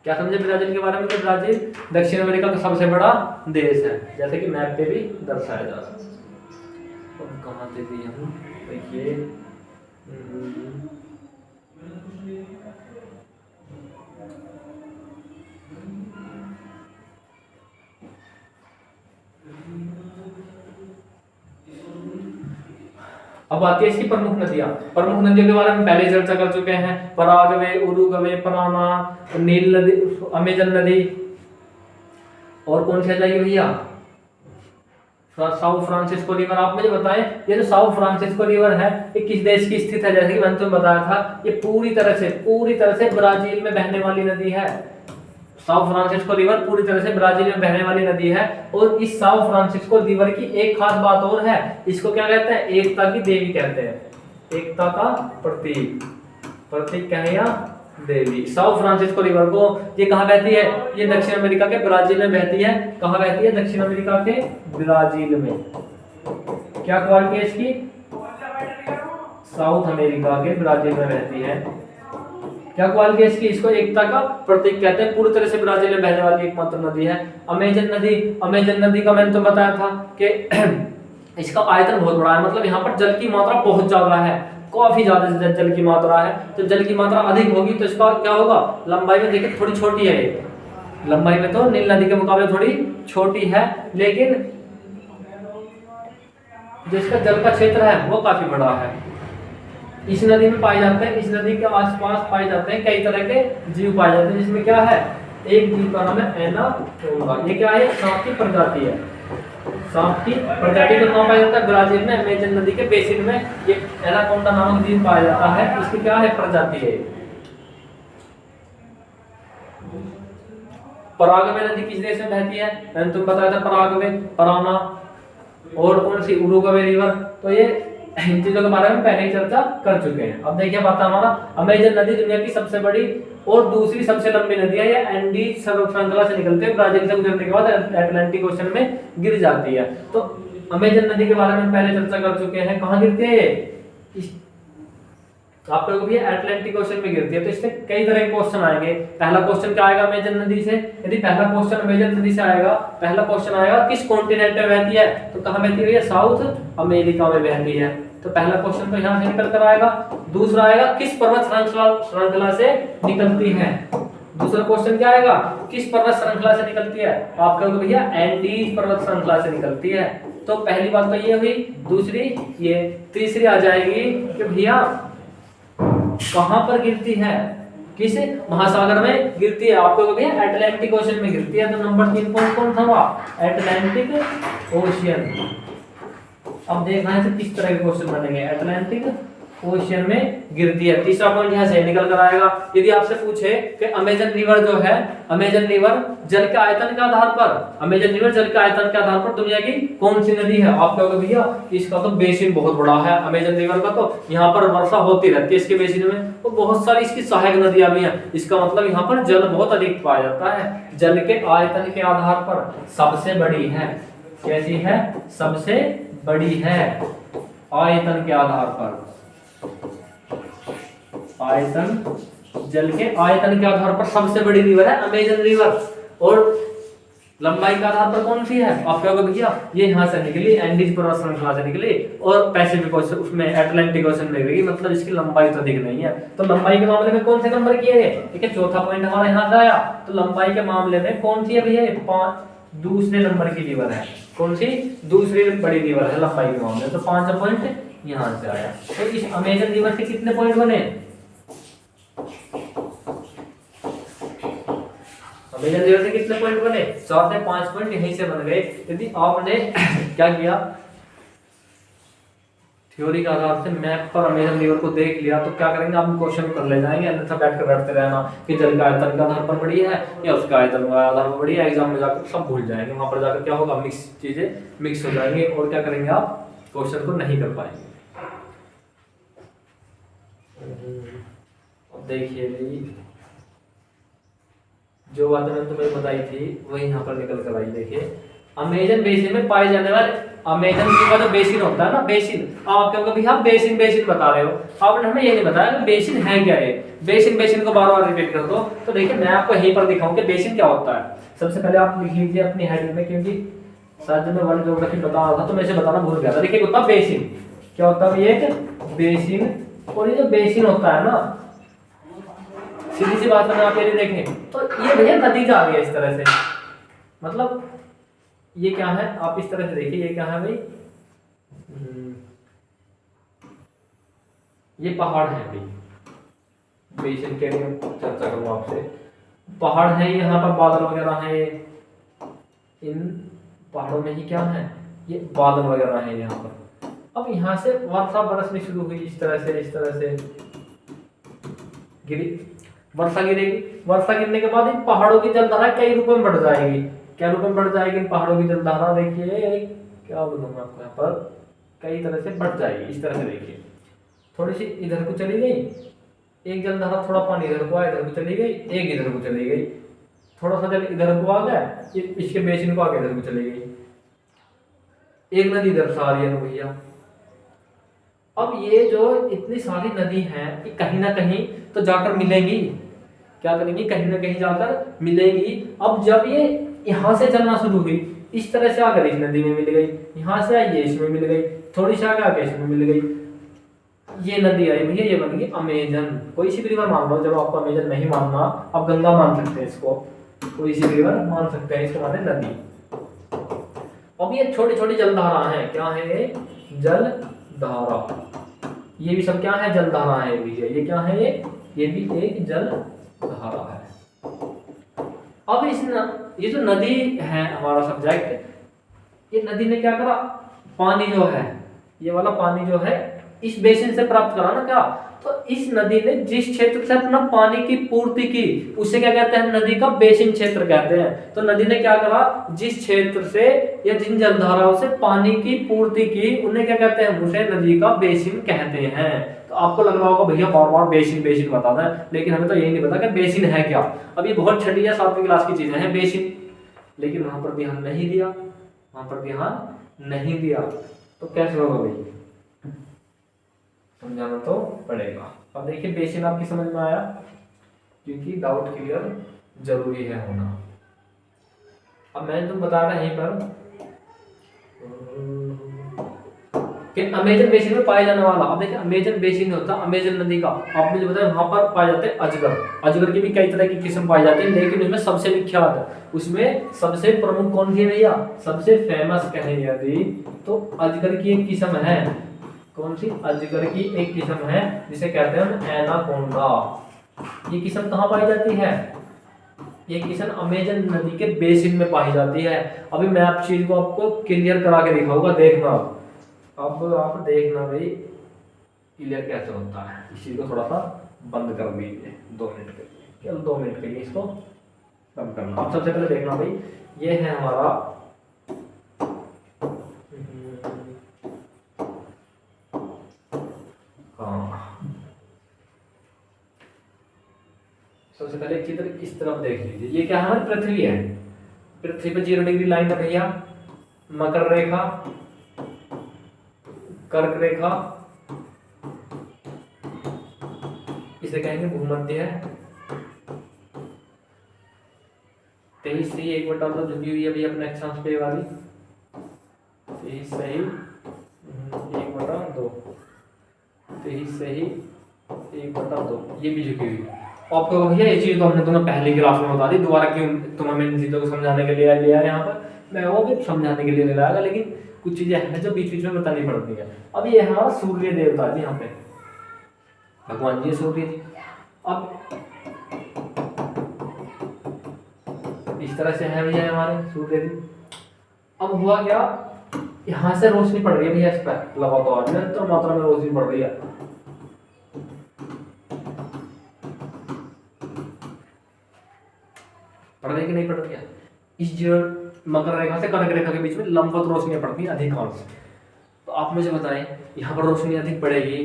क्या समझे ब्राजील के बारे में? तो ब्राजील दक्षिण अमेरिका का सबसे बड़ा देश है, जैसे कि मैप पे भी दर्शाया जा रहा है। अब कहाँ से दिए हम? देखिए अब आती है इसकी प्रमुख नदियां। प्रमुख नदियों के बारे में पहले चर्चा कर चुके हैं। पराग्वे, उरुग्वे, पराना, नील नदी, अमेजन नदी। और कौन सी आ जाएगी भैया? South Francisco river. आप मुझे बताएं ये जो साउथ फ्रांसिस्को रिवर है ये किस देश की स्थित है? जैसे कि मैंने तुम्हें बताया था, ये पूरी तरह से ब्राजील में बहने वाली नदी है। साउथ फ्रांसिस्को रिवर पूरी तरह से ब्राजील में बहने वाली नदी है। और इस साउथ फ्रांसिस्को रिवर की एक खास बात और है, इसको क्या कहते हैं? एकता की देवी कहते हैं। एकता का प्रतीक कहें या देवी। साउथ फ्रांसिस्को रिवर को, ये कहाँ बहती है? ये दक्षिण अमेरिका के ब्राजील में बहती है। कहाँ बहती है? दक्षिण अमेरिका के ब्राजील में। क्या क्वालिटी है इसकी? साउथ अमेरिका के ब्राजील में बहती है। क्या क्वालिटी है इसकी? इसको एकता का प्रतीक कहते हैं। पूरी तरह से ब्राजील में बहने वाली एकमात्र नदी है अमेजन नदी। अमेजन नदी का मैंने तो बताया था कि इसका आयतन बहुत बड़ा है, मतलब यहाँ पर जल की मात्रा बहुत ज्यादा है, काफी ज्यादा जल की मात्रा है। तो जल की मात्रा अधिक होगी तो इसका क्या होगा? लंबाई में देखिए थोड़ी छोटी है ये, लंबाई में तो नील नदी के मुकाबले थोड़ी छोटी है, लेकिन जिसका जल का क्षेत्र है वो काफी बड़ा है। इस नदी में पाए जाते हैं, इस नदी के आसपास पाए जाते हैं कई तरह के जीव पाए जाते हैं, जिसमें क्या है? एक जीव का नाम है एनाकोंडा। ये क्या है? सांप की प्रजाति है। सांप की प्रजाति को कहाँ पाया जाता है? ब्राजील में अमेजन नदी के बेसिन में ये एनाकोंडा नामक जीव पाया जाता है। इसकी क्या है? प्रजाति है। पराग्वे नदी किस देश में बहती है? मैंने तुम बताया था पराग्वे, पराना और कौन सी? Uruguay river. तो ये इन चीजों के बारे में पहले ही चर्चा कर चुके हैं। अब देखिए बात हमारा, अमेजन नदी दुनिया की सबसे बड़ी और दूसरी सबसे लंबी नदी है। ये एंडीज श्रृंखला से निकलते हुए ब्राजील से गुजरने के बाद अटलांटिक ओशन में गिर जाती है। तो अमेजन नदी के बारे में पहले चर्चा कर चुके हैं। कहाँ गिरती है ये? आप लोगों को भी अटलांटिक ओशन में गिरती है। तो इससे कई तरह के क्वेश्चन आएंगे। पहला क्वेश्चन क्या आएगा अमेजन नदी से? यदि पहला क्वेश्चन अमेजन नदी से आएगा, पहला क्वेश्चन आएगा किस कॉन्टिनेंट में बहती है? तो कहाँ बहती है? साउथ अमेरिका में बहती है। तो पहला क्वेश्चन तो यहाँ से निकल कर आएगा। दूसरा आएगा किस पर्वत श्रृंखला से निकलती है? दूसरा क्वेश्चन क्या आएगा? किस पर्वत श्रृंखला से निकलती है? आप कहोगे भैया एंडीज पर्वत श्रृंखला से निकलती है। तो पहली बात तो ये हुई। दूसरी ये, तीसरी आ जाएगी कि भैया कहां पर गिरती है? किस महासागर में गिरती है? आपको भी अटलांटिक ओशन में गिरती है। तो नंबर 3 पॉइंट कौन था? Atlantic ocean. अब देखना है किस तरह के क्वेश्चन बनेंगे। अटलांटिक ओशियन में गिरती है। तीसरा पॉइंट यहाँ से निकल कर आएगा। यदि आपसे पूछे कि अमेजन रिवर जो है, अमेजन रिवर जल के आयतन के आधार पर, अमेजन रिवर जल के आयतन के आधार पर दुनिया की कौन सी नदी है? आप कहोगे भैया इसका तो बेसिन बहुत बड़ा है अमेजन रिवर का, तो यहाँ पर वर्षा होती रहती है इसके बेसिन में, तो बहुत सारी इसकी सहायक नदियां भी हैं। इसका मतलब यहाँ पर जल बहुत अधिक पाया जाता है। जल के आयतन के आधार पर सबसे बड़ी है। कैसी है? सबसे बड़ी है आयतन के आधार पर। आयतन, जल के आयतन के आधार पर सबसे बड़ी रिवर है अमेजन रिवर। और लंबाई के आधार पर कौन सी है? आप कहोगे भैया ये यहाँ से निकली, एंडीज पर्वत श्रृंखला से निकली और पैसिफिक ओशन उसमें अटलांटिक ओशन में गई, मतलब इसकी लंबाई तो अधिक नहीं है। तो लंबाई के मामले में कौन से नंबर किए गए? ठीक है, चौथा पॉइंट हमारा यहाँ से आया। तो लंबाई के मामले में कौन सी है भैया? दूसरे नंबर की रिवर है। कौन सी? दूसरी बड़ी रिवर है लंबाई के मामले में। तो 5 पॉइंट यहाँ से आया। तो इस अमेजन रिवर के कितने पॉइंट बने? अमेजन रिवर से कितने पॉइंट बने? 4 से 5 पॉइंट यहीं से बन गए। यदि आपने क्या किया, थ्योरी के आधार से मैप पर अमेजन रिवर को देख लिया, तो क्या करेंगे आप क्वेश्चन कर ले जाएंगे। अन्यथा बैठ कर बैठते रहना कि जल का आयतन का आधार पर बड़ी है या उसका आयतन का आधार पर बड़ी है, एग्जाम में जाकर सब भूल जाएंगे। वहां पर जाकर क्या होगा, मिक्स चीजें मिक्स हो जाएंगी और क्या करेंगे आप क्वेश्चन को नहीं कर पाएंगे। अब देखिए जो बात मैंने तुम्हें बताई थी वही यहाँ पर निकल कर आई। देखिए अमेजन बेसिन में पाए जाने वाले, अमेजन का जो बेसिन होता है ना, बेसिन, आप क्या कभी आप बेसिन बेसिन बता रहे हो, आपने हमें ये नहीं बताया कि बेसिन है क्या है। बेसिन बेसिन को बार बार रिपीट कर दो। तो देखिए मैं आपको यहीं पर दिखाऊं कि बेसिन क्या होता है। सबसे पहले आप लिख लीजिए अपनी हेडिंग में, क्योंकि शायद जब मैं वर्ल्ड ज्योग्राफी बता रहा था तो मैं इसे बताना भूल गया था। देखिए होता बेसिन क्या होता है, ये बेसिन। और ये जो बेसिन होता है ना, सीधी सी बात है, आप ये देखें तो ये भैया नदी जा रही है इस तरह से, मतलब ये क्या है आप इस तरह से देखिए, ये क्या है भाई, ये पहाड़ है भाई। बेसिन के लिए चर्चा करूँ आपसे, पहाड़ है, यहाँ पर बादल वगैरह है, इन पहाड़ों में ही क्या है, ये बादल वगैरह है यहाँ पर। अब यहाँ से वर्षा बरसनी शुरू हुई इस तरह से गिरी, वर्षा गिरेगी। वर्षा गिरने के बाद इन पहाड़ों की जलधारा कई रूपों में बढ़ जाएगी। क्या रूप में बढ़ जाएगी इन पहाड़ों की जलधारा? देखिए क्या बोलूंगा आपको, यहाँ पर कई तरह से बढ़ जाएगी। इस तरह से देखिए, थोड़ी सी इधर को चली गई एक जलधारा, थोड़ा पानी इधर को आया, इधर को चली गई, एक इधर को चली गई, थोड़ा सा जल इधर को आ गया, इसके बेसिन को आगे इधर को चली गई, एक नदी इधर से आ रही है भैया। अब ये जो इतनी सारी नदी हैं, ये कहीं ना कहीं तो जाकर मिलेंगी। क्या करेंगी? कहीं ना कहीं जाकर मिलेंगी। अब जब ये यहाँ से चलना शुरू हुई, इस तरह से आकर इस नदी में मिल गई, यहाँ से आई ये इसमें मिल गई, थोड़ी सी आगे इसमें मिल गई, ये नदी आई भैया, ये बन गई अमेजन। कोई सी भी रिवर मान लो, जब आपको अमेजन नहीं मानना आप गंगा मान सकते हैं इसको, कोई सी रिवर मान सकते हैं, इसको माने नदी। अब ये छोटी छोटी जलधारा है, क्या है? जल धारा। ये भी सब क्या है? जल धारा है भैया। ये क्या है? ये भी एक जल धारा है। अब ये जो नदी है हमारा सब्जेक्ट, ये नदी ने क्या करा, पानी जो है, ये वाला पानी जो है इस बेसिन से प्राप्त करा ना क्या, तो इस नदी ने जिस क्षेत्र से अपना पानी की पूर्ति की उसे क्या कहते हैं, नदी का बेसिन क्षेत्र कहते हैं। तो नदी ने क्या करा, जिस क्षेत्र से या जिन जलधाराओं से पानी की पूर्ति की उन्हें क्या कहते हैं, उसे नदी का बेसिन कहते हैं। तो आपको लग रहा होगा भैया बार बार बेसिन बेसिन बताना है, लेकिन हमें तो यही नहीं पता कि बेसिन है क्या। अब ये बहुत छठी या सातवीं क्लास की चीजें हैं बेसिन, लेकिन वहां पर ध्यान नहीं दिया, वहां पर ध्यान नहीं दिया तो कैसे होगा भाई, समझाना तो पड़ेगा। अब देखिए बेसिन आपकी समझ में आया, क्योंकि डाउट क्लियर जरूरी है होना। अब मैं तुम बता रहा यहीं पर कि अमेजन बेसिन में पाए जाने वाला, अब देखिए अमेजन बेसिन होता है अमेजन नदी का, आपने जो बताया वहां पर पाए जाते हैं अजगर। अजगर की भी कई तरह की किस्म पाई जाती है, लेकिन उसमें सबसे विख्यात, उसमें सबसे प्रमुख कौन सी है भैया, सबसे फेमस कहें यदि तो अजगर की एक किस्म है। कौन सी, अजगर की एक किस्म है जिसे कहते हैं हम एनाकोंडा। ये किस्म कहाँ पाई जाती है, ये किस्म अमेजन नदी के बेसिन में पाई जाती है। अभी मैं आप चीज को आपको क्लियर करा के दिखाऊंगा, देखना। अब आप देखना भाई क्लियर कैसे होता है। इस चीज को थोड़ा सा बंद कर दीजिए 2 मिनट के लिए, केवल 2 मिनट के लिए इसको बंद करना। अब सबसे पहले देखना भाई, ये है हमारा सबसे पहले चित्र इस तरफ देख लीजिए। ये क्या है, पृथ्वी है, पृथ्वी पर 0 डिग्री लाइन है भैया, मकर रेखा, कर्क रेखा, इसे कहेंगे भूमध्य है। 23 सही 1/2 झुकी हुई है भैया अपने अक्षांश पे वाली, 23 सही 1/2, 23 सही 1/2, ये भी झुकी हुई है। आपको भैया ये चीज तो हमने तुम्हें पहली क्लास में बता दी, दोबारा क्यों तुम्हें मैं इन चीजों को समझाने के लिए लिया यहाँ पर, मैं वो भी समझाने के लिए ले आएगा, लेकिन कुछ चीजें हैं जो बीच बीच में बतानी पड़ती है। अब ये हमारा सूर्य देवता जी, यहाँ पे भगवान जी सूर्य जी। अब इस तरह से है भैया हमारे सूर्य जी। अब हुआ क्या, यहाँ से रोशनी पड़ रही है भैया, इस पर लगातार निरंतर मात्रा में रोशनी पड़ रही है। पड़ रही कि नहीं पड़ रही है, इस जो मकर रेखा से कर्क रेखा के बीच में लंबवत रोशनी पड़ती है अधिकांश। तो आप मुझे बताएं, यहाँ पर रोशनी अधिक पड़ेगी,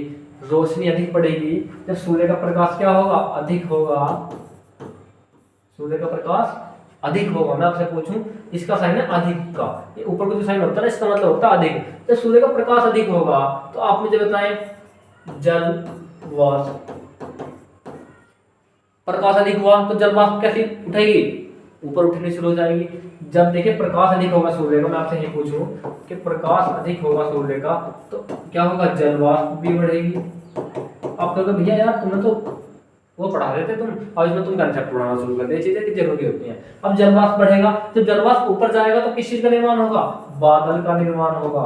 रोशनी अधिक पड़ेगी जब सूर्य का प्रकाश क्या होगा, अधिक होगा, सूर्य का प्रकाश अधिक होगा। मैं आपसे पूछूं, इसका साइन है अधिक का, ये ऊपर को जो साइन होता है ना इसका मतलब होता है अधिक। जब सूर्य का प्रकाश अधिक होगा तो आप मुझे बताएं, जल वाष्प, प्रकाश अधिक हुआ तो जल वाष्प कैसे उठेगी, ऊपर उठनी शुरू हो जाएगी। जब देखिए प्रकाश अधिक होगा सूर्य का, मैं आपसे ये पूछूं कि प्रकाश अधिक होगा सूर्य का तो क्या होगा, जल वाष्प भी बढ़ेगी। आप कहोगे भैया यार तुमने तो वो पढ़ा रहे थे तुम, और इसमें तुम कंसेप्ट पढ़ाना शुरू कर दिए, चीजें कितनी जरूरी होती हैं। अब जल वाष्प बढ़ेगा तो जल वाष्प ऊपर जाएगा तो किस चीज का निर्माण होगा, बादल का निर्माण होगा।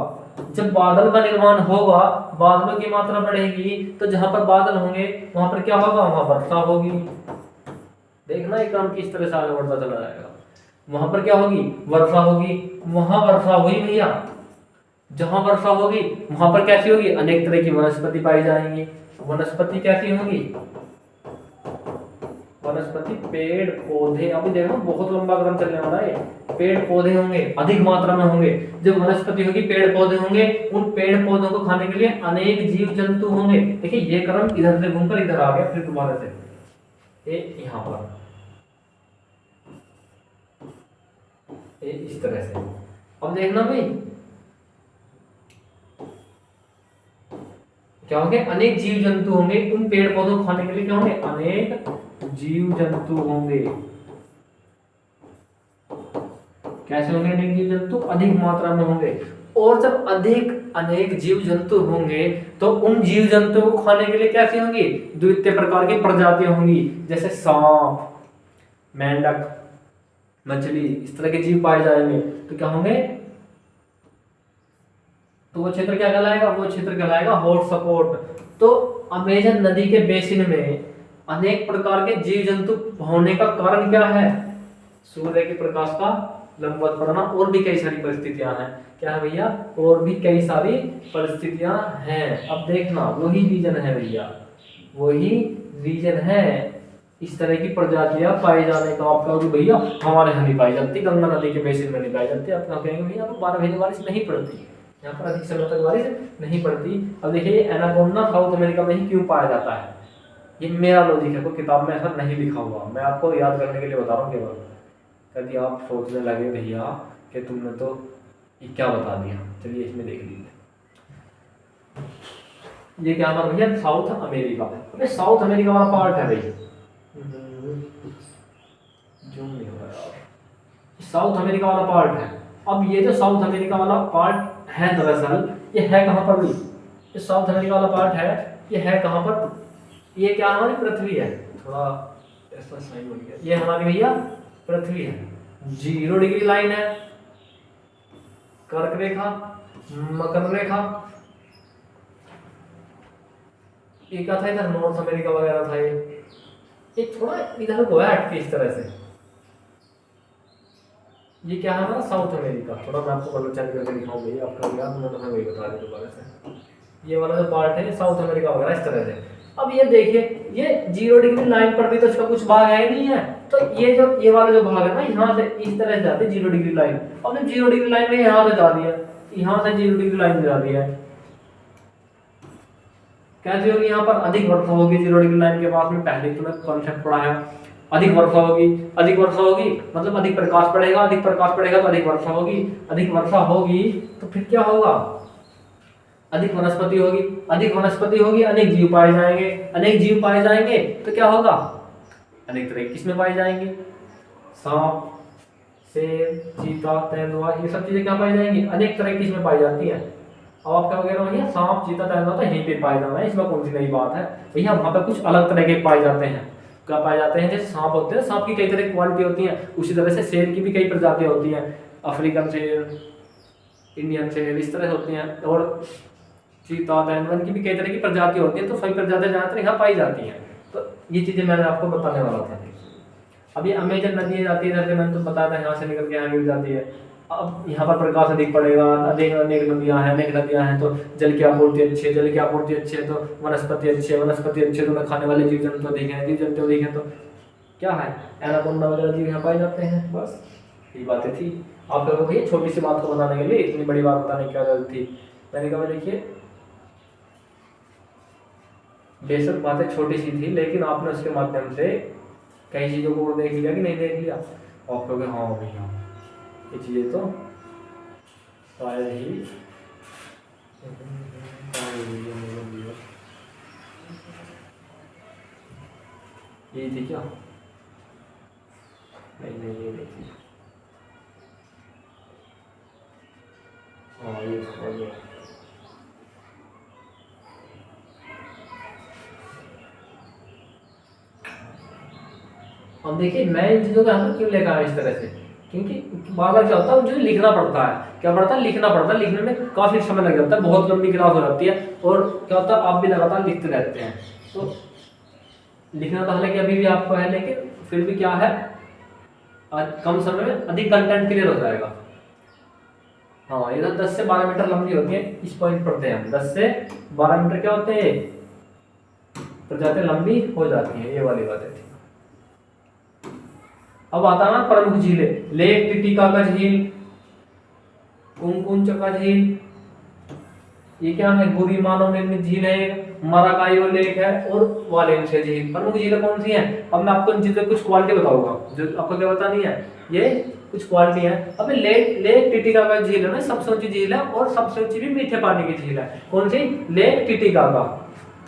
जब बादल का निर्माण होगा, बादलों की मात्रा बढ़ेगी तो जहां पर बादल होंगे वहां पर क्या होगा, वहां वर्षा होगी। देखना ये काम किस तरह से आगे बढ़ता चला जाएगा। वहां पर क्या होगी, वर्षा होगी। वहां वर्षा हुई भैया, जहां वर्षा होगी वहां पर कैसी होगी, अनेक तरह की वनस्पति पाई जाएंगी। वनस्पति कैसी होगी, वनस्पति पेड़ पौधे। अभी देखो बहुत लंबा क्रम चलने वाला है। पेड़ पौधे होंगे, अधिक मात्रा में होंगे। जब वनस्पति होगी, पेड़ पौधे होंगे, उन पेड़ पौधों को खाने के लिए अनेक जीव जंतु होंगे। देखिए ये क्रम इधर से घूमकर इधर आ गया, फिर दोबारा से ये यहाँ पर ये इस तरह से। अब देखना भाई क्या होंगे, अनेक जीव जंतु होंगे, उन पेड़ पौधों को खाने के लिए क्या होंगे, अनेक जीव जंतु होंगे। कैसे होंगे अनेक जीव जंतु, अधिक मात्रा में होंगे। और जब अधिक अनेक जीव जंतु होंगे तो उन जीव जंतुओं को खाने के लिए कैसी होंगी, द्वितीय प्रकार की प्रजातियां होंगी, जैसे सांप, मेंढक, मछली, इस तरह के जीव पाए जाएंगे। तो क्या होंगे, तो वो क्षेत्र क्या कहलाएगा, वो क्षेत्र कहलाएगा हॉटस्पॉट। तो अमेजन नदी के बेसिन में अनेक प्रकार के जीव जंतु होने का कारण क्या है, सूर्य के प्रकाश का लंबवत पड़ना, और भी कई सारी परिस्थितियां हैं। क्या है भैया, और भी कई सारी परिस्थितियां हैं। अब देखना वही रीजन है भैया, वही रीजन है इस तरह की प्रजातियां पाए जाने का। आप कहोगे भैया हमारे यहाँ नहीं पाई जाती, गंगा नदी के बेसिन में नहीं पाई जाती। आप कहेंगे भैया तो 12 महीने बारिश नहीं पड़ती, यहाँ पर अधिक समय तक बारिश नहीं पड़ती। अब देखिए एनाकोंडा साउथ अमेरिका में ही क्यों पाया जाता है, ये मेरा लॉजिक है, कोई किताब में ऐसा नहीं लिखा हुआ, मैं आपको याद करने के लिए बता रहा हूँ केवल। कभी आप सोचने लगे भैया कि तुमने तो ये क्या बता दिया, चलिए इसमें देख लीजिए। ये क्या हमारा भैया साउथ अमेरिका, अबे साउथ अमेरिका वाला पार्ट है भाई, जूम नहीं हो रहा यार, साउथ अमेरिका वाला पार्ट है। अब ये जो साउथ अमेरिका वाला पार्ट है दरअसल ये है कहाँ पर भी, ये साउथ अमेरिका वाला पार्ट है, ये है कहाँ पर, ये क्या हमारी पृथ्वी है, थोड़ा ऐसा साइन हो गया, ये हमारी भैया पृथ्वी है। 0 डिग्री लाइन है, कर्क रेखा, मकर रेखा, ये क्या था इधर नॉर्थ अमेरिका वगैरह था, ये थोड़ा इधर को है अटके इस तरह से। ये क्या है हमारा साउथ अमेरिका, थोड़ा मैं आपको कलर चेंज करके दिखाऊंगा, ये आपका याद मैं तुम्हें वही बता रहा दोबारा से। ये वाला जो पार्ट है ये साउथ अमेरिका वगैरह इस तरह से। अब ये देखिए ये 0 डिग्री लाइन पर भी तो इसका कुछ भाग है नहीं है, तो ये वाला जो भाग है ना यहाँ से इस तरह से जाते 0 डिग्री लाइन, और 0 डिग्री लाइन में यहाँ से जा दिया, यहाँ से 0 डिग्री लाइन जा दिया है। कैसे होगी, यहाँ पर अधिक वर्षा होगी 0 डिग्री लाइन के पास में, पहले तुमने कॉन्सेप्ट पढ़ा है। अधिक वर्षा होगी, अधिक वर्षा होगी मतलब अधिक प्रकाश पड़ेगा, अधिक प्रकाश पड़ेगा तो अधिक वर्षा होगी, अधिक वर्षा होगी तो फिर क्या होगा, अधिक वनस्पति होगी, अधिक वनस्पति होगी अनेक जीव पाए जाएंगे, अनेक जीव पाए जाएंगे तो क्या होगा, अनेक तरह की किस्में पाई जाएंगी, सांप, शेर, चीता, तेंदुआ, ये सब चीजें क्या पाई जाएंगी, अनेक तरह की किस्में पाई जाती हैं। अब आप क्या वगैरह भैया सांप, चीता, तेंदुआ तो यहीं पे पाए जाना है, इसमें कौन सी नई बात है भैया, वहाँ पे कुछ अलग तरह के पाए जाते हैं। क्या पाए जाते हैं, जैसे सांप होते हैं, सांप की कई तरह की क्वालिटी होती है, उसी तरह से शेर की भी कई प्रजातियां होती हैं, अफ्रीकन शेर, इंडियन शेर, इस तरह होती हैं, और चीता, तेंदुआ की भी कई तरह की प्रजाति होती है, तो सभी प्रजातियां ज्यादातर यहाँ पाई जाती हैं। तो ये चीजें मैंने आपको बताने वाला था। अब ये अमेजन नदी जाती है, जैसे मैंने तो बताया था, यहाँ से निकल के यहाँ गिर जाती है। अब यहाँ पर प्रकाश अधिक पड़ेगा, अनेक नदियाँ हैं तो जल की आपूर्ति अच्छी है, जल की आपूर्ति अच्छी है तो वनस्पति अच्छी है, वनस्पति अच्छी है तो खाने वाले जीव जंतु देखें, जीव जंतु देखें तो क्या है, एनाकोंडा वगैरह जीव यहाँ पाए जाते हैं। बस यही बातें थी, आप लोगों को ये छोटी सी बात को बताने के लिए इतनी बड़ी बात बताने की क्या जरूरत थी। मैंने कहा देखिए बेशक बातें छोटी सी थी, लेकिन आपने उसके माध्यम से कई चीज़ों को देख लिया कि नहीं देख लिया, आप लोग हाँ भैया ये चीज़ें तो शायद ही ये थी क्या, नहीं ये नहीं थी, हाँ ये था। अब देखिए मैं इन चीज़ों का आंसर क्यों लेकर आया इस तरह से, क्योंकि बार बार क्या होता है मुझे लिखना पड़ता है, क्या पड़ता है लिखना पड़ता है, लिखने में काफ़ी समय लग जाता है, बहुत लंबी क्लास हो जाती है, और क्या होता है आप भी लगातार लिखते रहते हैं, तो लिखना तो हालांकि अभी भी आपको है, लेकिन फिर भी क्या है कम समय में अधिक कंटेंट क्लियर हो जाएगा। हाँ ये 10 से 12 मीटर लंबी होती है, इस पॉइंट पढ़ते हैं हम, 10 से 12 मीटर क्या होते हैं प्रजातियां लंबी हो जाती हैं, ये वाली बात है। अब आता है प्रमुख झीलें, लेक टिटिकाका झील, कुंकुंचका झील, ये क्या है बुरी मानव निर्मित झील है, मराकायो लेक है, और वालेंसिया झील। प्रमुख झीलें कौन सी हैं, अब मैं आपको इन चीजों कुछ क्वालिटी बताऊंगा जो आपको क्या बतानी है, ये कुछ क्वालिटी है। अब लेक टिटिकाका झील है ना सबसे ऊंची झील है, और सबसे ऊंची भी मीठे पानी की झील है। कौन सी, लेक टिटिकाका,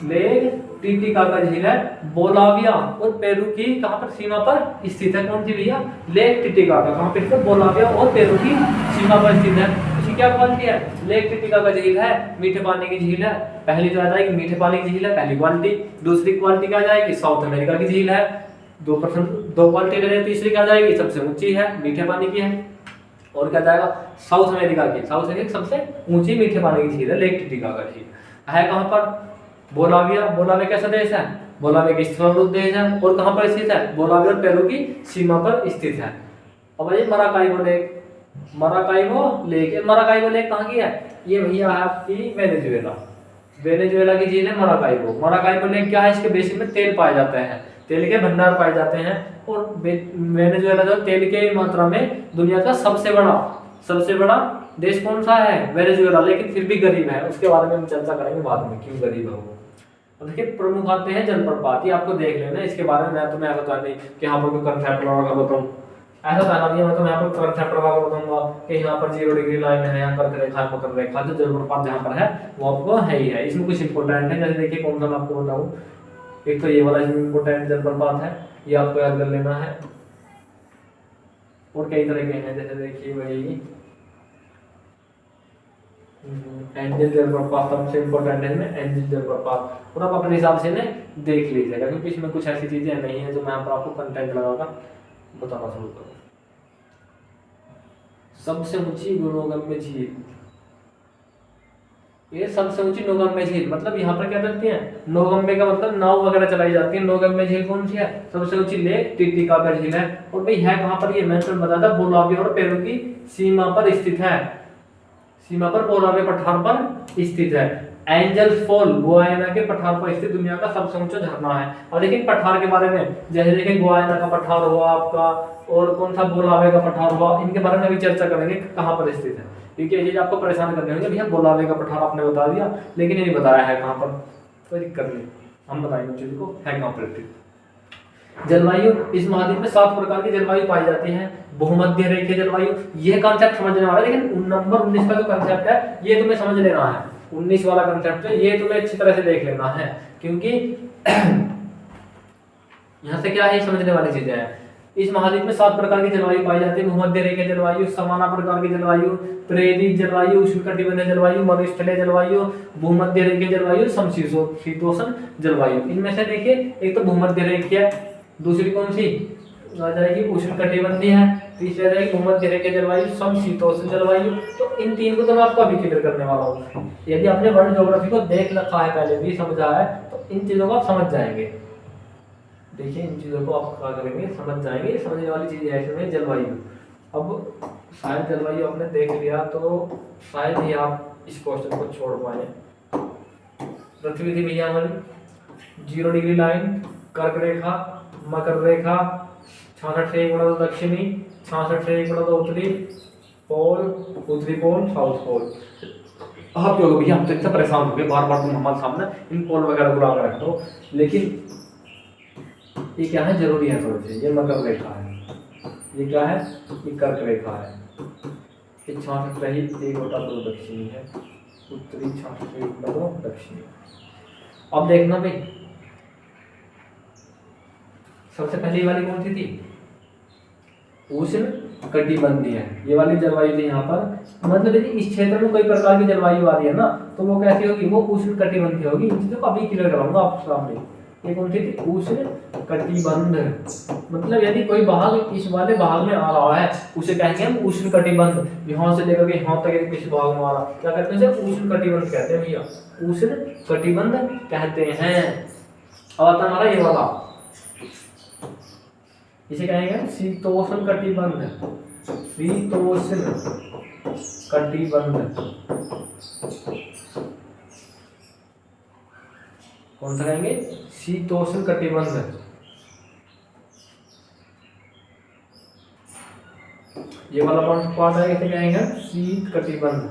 लेक टिटिकाका झील है, बोलाविया और पेरू की कहां पर सीमा पर स्थित है। कौन सी भैया, लेक टिटिकाका, कहां पर स्थित, बोलाविया और पेरू की सीमा पर स्थित है। इसकी क्या क्वालिटी है, लेक टिटिकाका झील है, मीठे पानी की झील है। पहली जो आ जाएगी मीठे पानी की झील है, पहली क्वालिटी। दूसरी क्वालिटी क्या जाएगी, साउथ अमेरिका की झील है, 2% 2 क्वालिटी ले रहे हैं। तीसरी क्या जाएगी, सबसे ऊंची है, मीठे पानी की है। और क्या जाएगा, साउथ अमेरिका की, साउथ अमेरिका सबसे ऊंची मीठे पानी की झील है, लेक टिटिकाका झील है। कहां पर, बोलाविया। बोलाविया कैसा देश है, बोलाविया की स्थलरूप देश है, और कहां पर स्थित है, बोलाविया और पेरू की सीमा पर स्थित है। अब ये Maracaibo lake, Maracaibo lake, Maracaibo lake कहाँ की है? ये भैया है आपकी वेनेजुएला, वेनेजुएला की झील है मराकाइबो। मराकाइबो लेक क्या है? इसके बेसिन में तेल पाए जाते हैं, तेल के भंडार पाए जाते हैं। और वेनेजुएला जो तेल के मात्रा में दुनिया का सबसे बड़ा देश कौन सा है? वेनेजुएला, लेकिन फिर भी गरीब है। उसके बारे में हम चर्चा करेंगे बाद में, क्यों गरीब है वो। और देखिए प्रमुख आते हैं जलप्रपात, ये आपको देख लेना, इसके बारे में मैं तुम्हें ऐसा तो नहीं कि यहाँ पर कोई कंसेप्ट लगा बताऊँ, ऐसा कहना नहीं है। मैं तो यहाँ पर कंसेप्ट लगा बताऊंगा कि यहाँ पर 0 डिग्री लाइन है, यहाँ कर्क रेखा है, मकर रेखा, जो जलप्रपात जहाँ पर है वो आपको है ही है। इसमें कुछ इंपॉर्टेंट है, जैसे देखिए कौन सा मैं आपको बताऊँ। एक तो ये वाला इसमें इंपॉर्टेंट जलप्रपात है, ये आपको याद कर लेना है। और कई तरह के हैं, जैसे देखिए वही एंजल जलप्रपात सबसे इंपॉर्टेंट है इसमें, एंजल जलप्रपात। और आप अपने हिसाब से देख लीजिएगा, क्योंकि इसमें कुछ ऐसी चीजें नहीं है जो मैं यहाँ पर आपको कंटेंट लगाकर बताना शुरू करूँ। सबसे ऊंची नौगम्य झील, ये सबसे ऊंची नौगम्य झील, मतलब यहाँ पर क्या करते हैं? नौगम्य का मतलब नाव वगैरह चलाई जाती है। नौगम्य झील कौन सी है? सबसे ऊंची लेक टिटिकाका झील है। और भाई है कहाँ पर? ये मैंने बताया था, बोलाविया और पेरू की सीमा पर स्थित है, सीमा पर बोलाविया पठार पर स्थित है। एंजल्स फॉल गुयाना के पठार पर स्थित दुनिया का सबसे ऊंचा झरना है। और लेकिन पठार के बारे में, जैसे देखें गुयाना का पठार हुआ आपका, और कौन सा बोलावे का पठार हुआ, इनके बारे में भी चर्चा करेंगे कहाँ पर स्थित है, क्योंकि ये चीज आपको परेशान करने होंगे। भैया बोलावे का पठार आपने बता दिया, लेकिन ये नहीं बताया है कहाँ पर, कोई दिक्कत नहीं, हम बताएंगे चीज को है कहाँ पर स्थित। जलवायु, इस महाद्वीप में 7 प्रकार की जलवायु पाई जाती है। भूमध्य रेखीय जलवायु, ये कॉन्सेप्ट समझने वाला है, लेकिन नंबर 19 का जो कॉन्सेप्ट है ये तुम्हें समझ लेना है। 19 वाला कॉन्सेप्ट है, ये तुम्हें अच्छी तरह से देख लेना है, क्योंकि यहाँ से क्या है समझने वाली चीजें हैं। इस महाद्वीप में 7 प्रकार की जलवायु पाई जाती है। भूमध्य रेखीय जलवायु, समाना प्रकार की जलवायु, प्रेरित जलवायु, उष्णकटिबंधीय जलवायु, मरुस्थलीय जलवायु, भूमध्य रेखीय जलवायु, समशीतोष्ण जलवायु। इनमें से देखिए एक तो भूमध्य रेखीय, दूसरी कौन सी आ जाएगी? उष्णकटिबंधीय है, तीसरी आ जाएगी भूमध्य रेखीय जलवायु, समशीतोष्ण जलवायु। तो इन 3 को तो मैं आपको अभी क्लियर करने वाला हूँ। यदि आपने वर्ल्ड ज्योग्राफी को देख रखा है, पहले भी समझा है, तो इन चीजों को आप समझ जाएंगे। देखिए इन चीजों को आप क्या करेंगे, समझ जाएंगे। समझने वाली चीज है इसमें जलवायु। अब शायद जलवायु आपने देख लिया तो शायद ही आप इस क्वेश्चन को छोड़ पाए। पृथ्वी थी भैया हमारी 0 डिग्री लाइन, कर्क रेखा, मकर रेखा, 66 से 1 दक्षिणी, 66 से 1 उत्तरी पोल, उत्तरी पोल, साउथ पोल। आप लोग भैया हम तो इतना परेशान हो गए, बार बार तुम हमारे सामने इन पोल वगैरह बुला कर रख दो, लेकिन ये क्या है, जरूरी है थोड़े से। ये मकर रेखा है, ये क्या है, ये कर्क रेखा है, ये 66 रही 1/2 दक्षिणी है, उत्तरी 66 से 1/2 दक्षिणी। अब देखना भाई, सबसे पहले ये वाली कौन सी थी? उष्ण कटिबंधीय है, ये वाली जलवायु थी यहाँ पर। मतलब यदि इस क्षेत्र में कोई प्रकार की जलवायु आ रही है ना, तो वो कैसी होगी? वो उष्ण कटिबंधीय होगी। इन चीजों को अभी क्लियर कराऊंगा आपके सामने। ये कौन सी थी? उष्ण कटिबंध। मतलब यदि कोई भाग इस वाले भाग में आ रहा है, उसे कहेंगे हम उष्ण कटिबंध। यहाँ से लेकर के यहाँ तक यदि किसी भाग में आ रहा, क्या कहते हैं? उष्ण कटिबंध कहते हैं भैया, उष्ण कटिबंध कहते हैं। अब आता हमारा ये वाला, इसे कहेंगे शीतोष्ण कटिबंध, शीतोष्ण कटिबंध। कौन सा कहेंगे? शीतोष्ण कटिबंध। ये वाला पार्ट है, इसे कहेंगे शीत कटिबंध।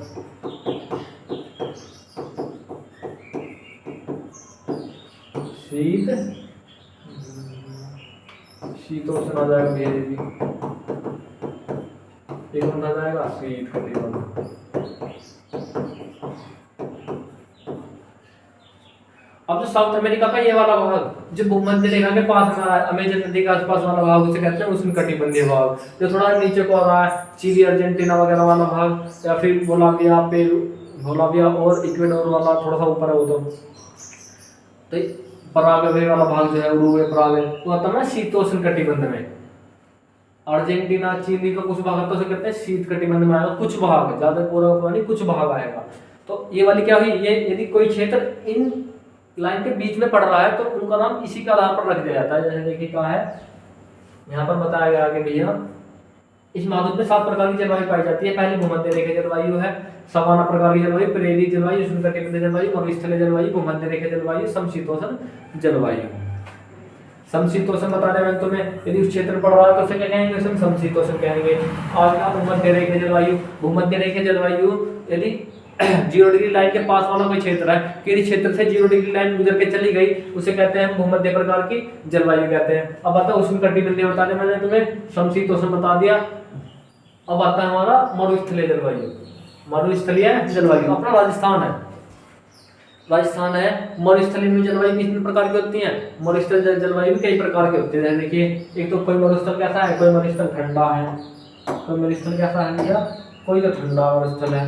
शीत, शीतोष्ण आ जाएगा धीरे भी, ये कौन सा जाएगा? शीत कटिबंध। अब जो साउथ अमेरिका का ये वाला भाग, जो भूमध्य रेखा के पास में है, अमेजन नदी के आसपास वाला भाग, उसे कहते हैं उष्ण कटिबंधीय भाग। जो थोड़ा नीचे को आ रहा है, चिली, अर्जेंटीना वगैरह वाला भाग, या फिर बोलाविया, पेरू, बोलाविया और इक्वेडोर वाला थोड़ा सा ऊपर है वो, तो पराग्वे वाला भाग जो है, उरुग्वे, पराग्वे, वो आता है ना शीतोष्ण कटिबंध में। अर्जेंटीना, चिली का कुछ भाग तो कहते हैं शीत कटिबंध में आएगा, कुछ भाग, ज्यादा पूरा नहीं, कुछ भाग आएगा। तो ये वाली क्या हुई? ये यदि कोई क्षेत्र इन लाइन के बीच में पड़ रहा है, तो उनका नाम इसी के आधार पर रख दिया जाता है। जैसे देखिए क्या है, यहाँ पर बताया गया कि भैया इस महाद्वीप में 7 प्रकार की जलवायु पाई जाती है। पहले भूमध्य रेखा जलवायु है, सवाना प्रकार की जलवायु, प्रेरित जलवायु, उष्णकटिबंधीय जलवायु, मरुस्थलीय जलवायु, भूमध्य रेखा जलवायु, समशीतोष्ण जलवायु। समशीतोष्ण बताने में तुम्हें यदि उस क्षेत्र पड़ रहा है तो उसे क्या कहेंगे, उसे समशीतोष्ण कहेंगे। आज का भूमध्य रेखा जलवायु, भूमध्य रेखा जलवायु यदि 0 डिग्री लाइन के पास वाला कोई क्षेत्र है, किसी क्षेत्र से 0 डिग्री लाइन गुजर के चली गई, उसे कहते हैं भूमध्य प्रकार की जलवायु कहते हैं। अब आता है उष्णकटिबंधीय बताने, मैंने तुम्हें समशीतोष्ण बता दिया। अब आता है हमारा मरुस्थलीय जलवायु। मरुस्थलीय जलवायु अपना राजस्थान है, राजस्थान है। मरुस्थलीय में जलवायु कितने प्रकार की होती है, मरुस्थलीय जलवायु भी कई प्रकार की होती है। देखिए एक तो कोई मरुस्थल कैसा है, कोई मरुस्थल ठंडा है, कोई मरुस्थल कैसा है भैया, कोई तो ठंडा मरुस्थल है,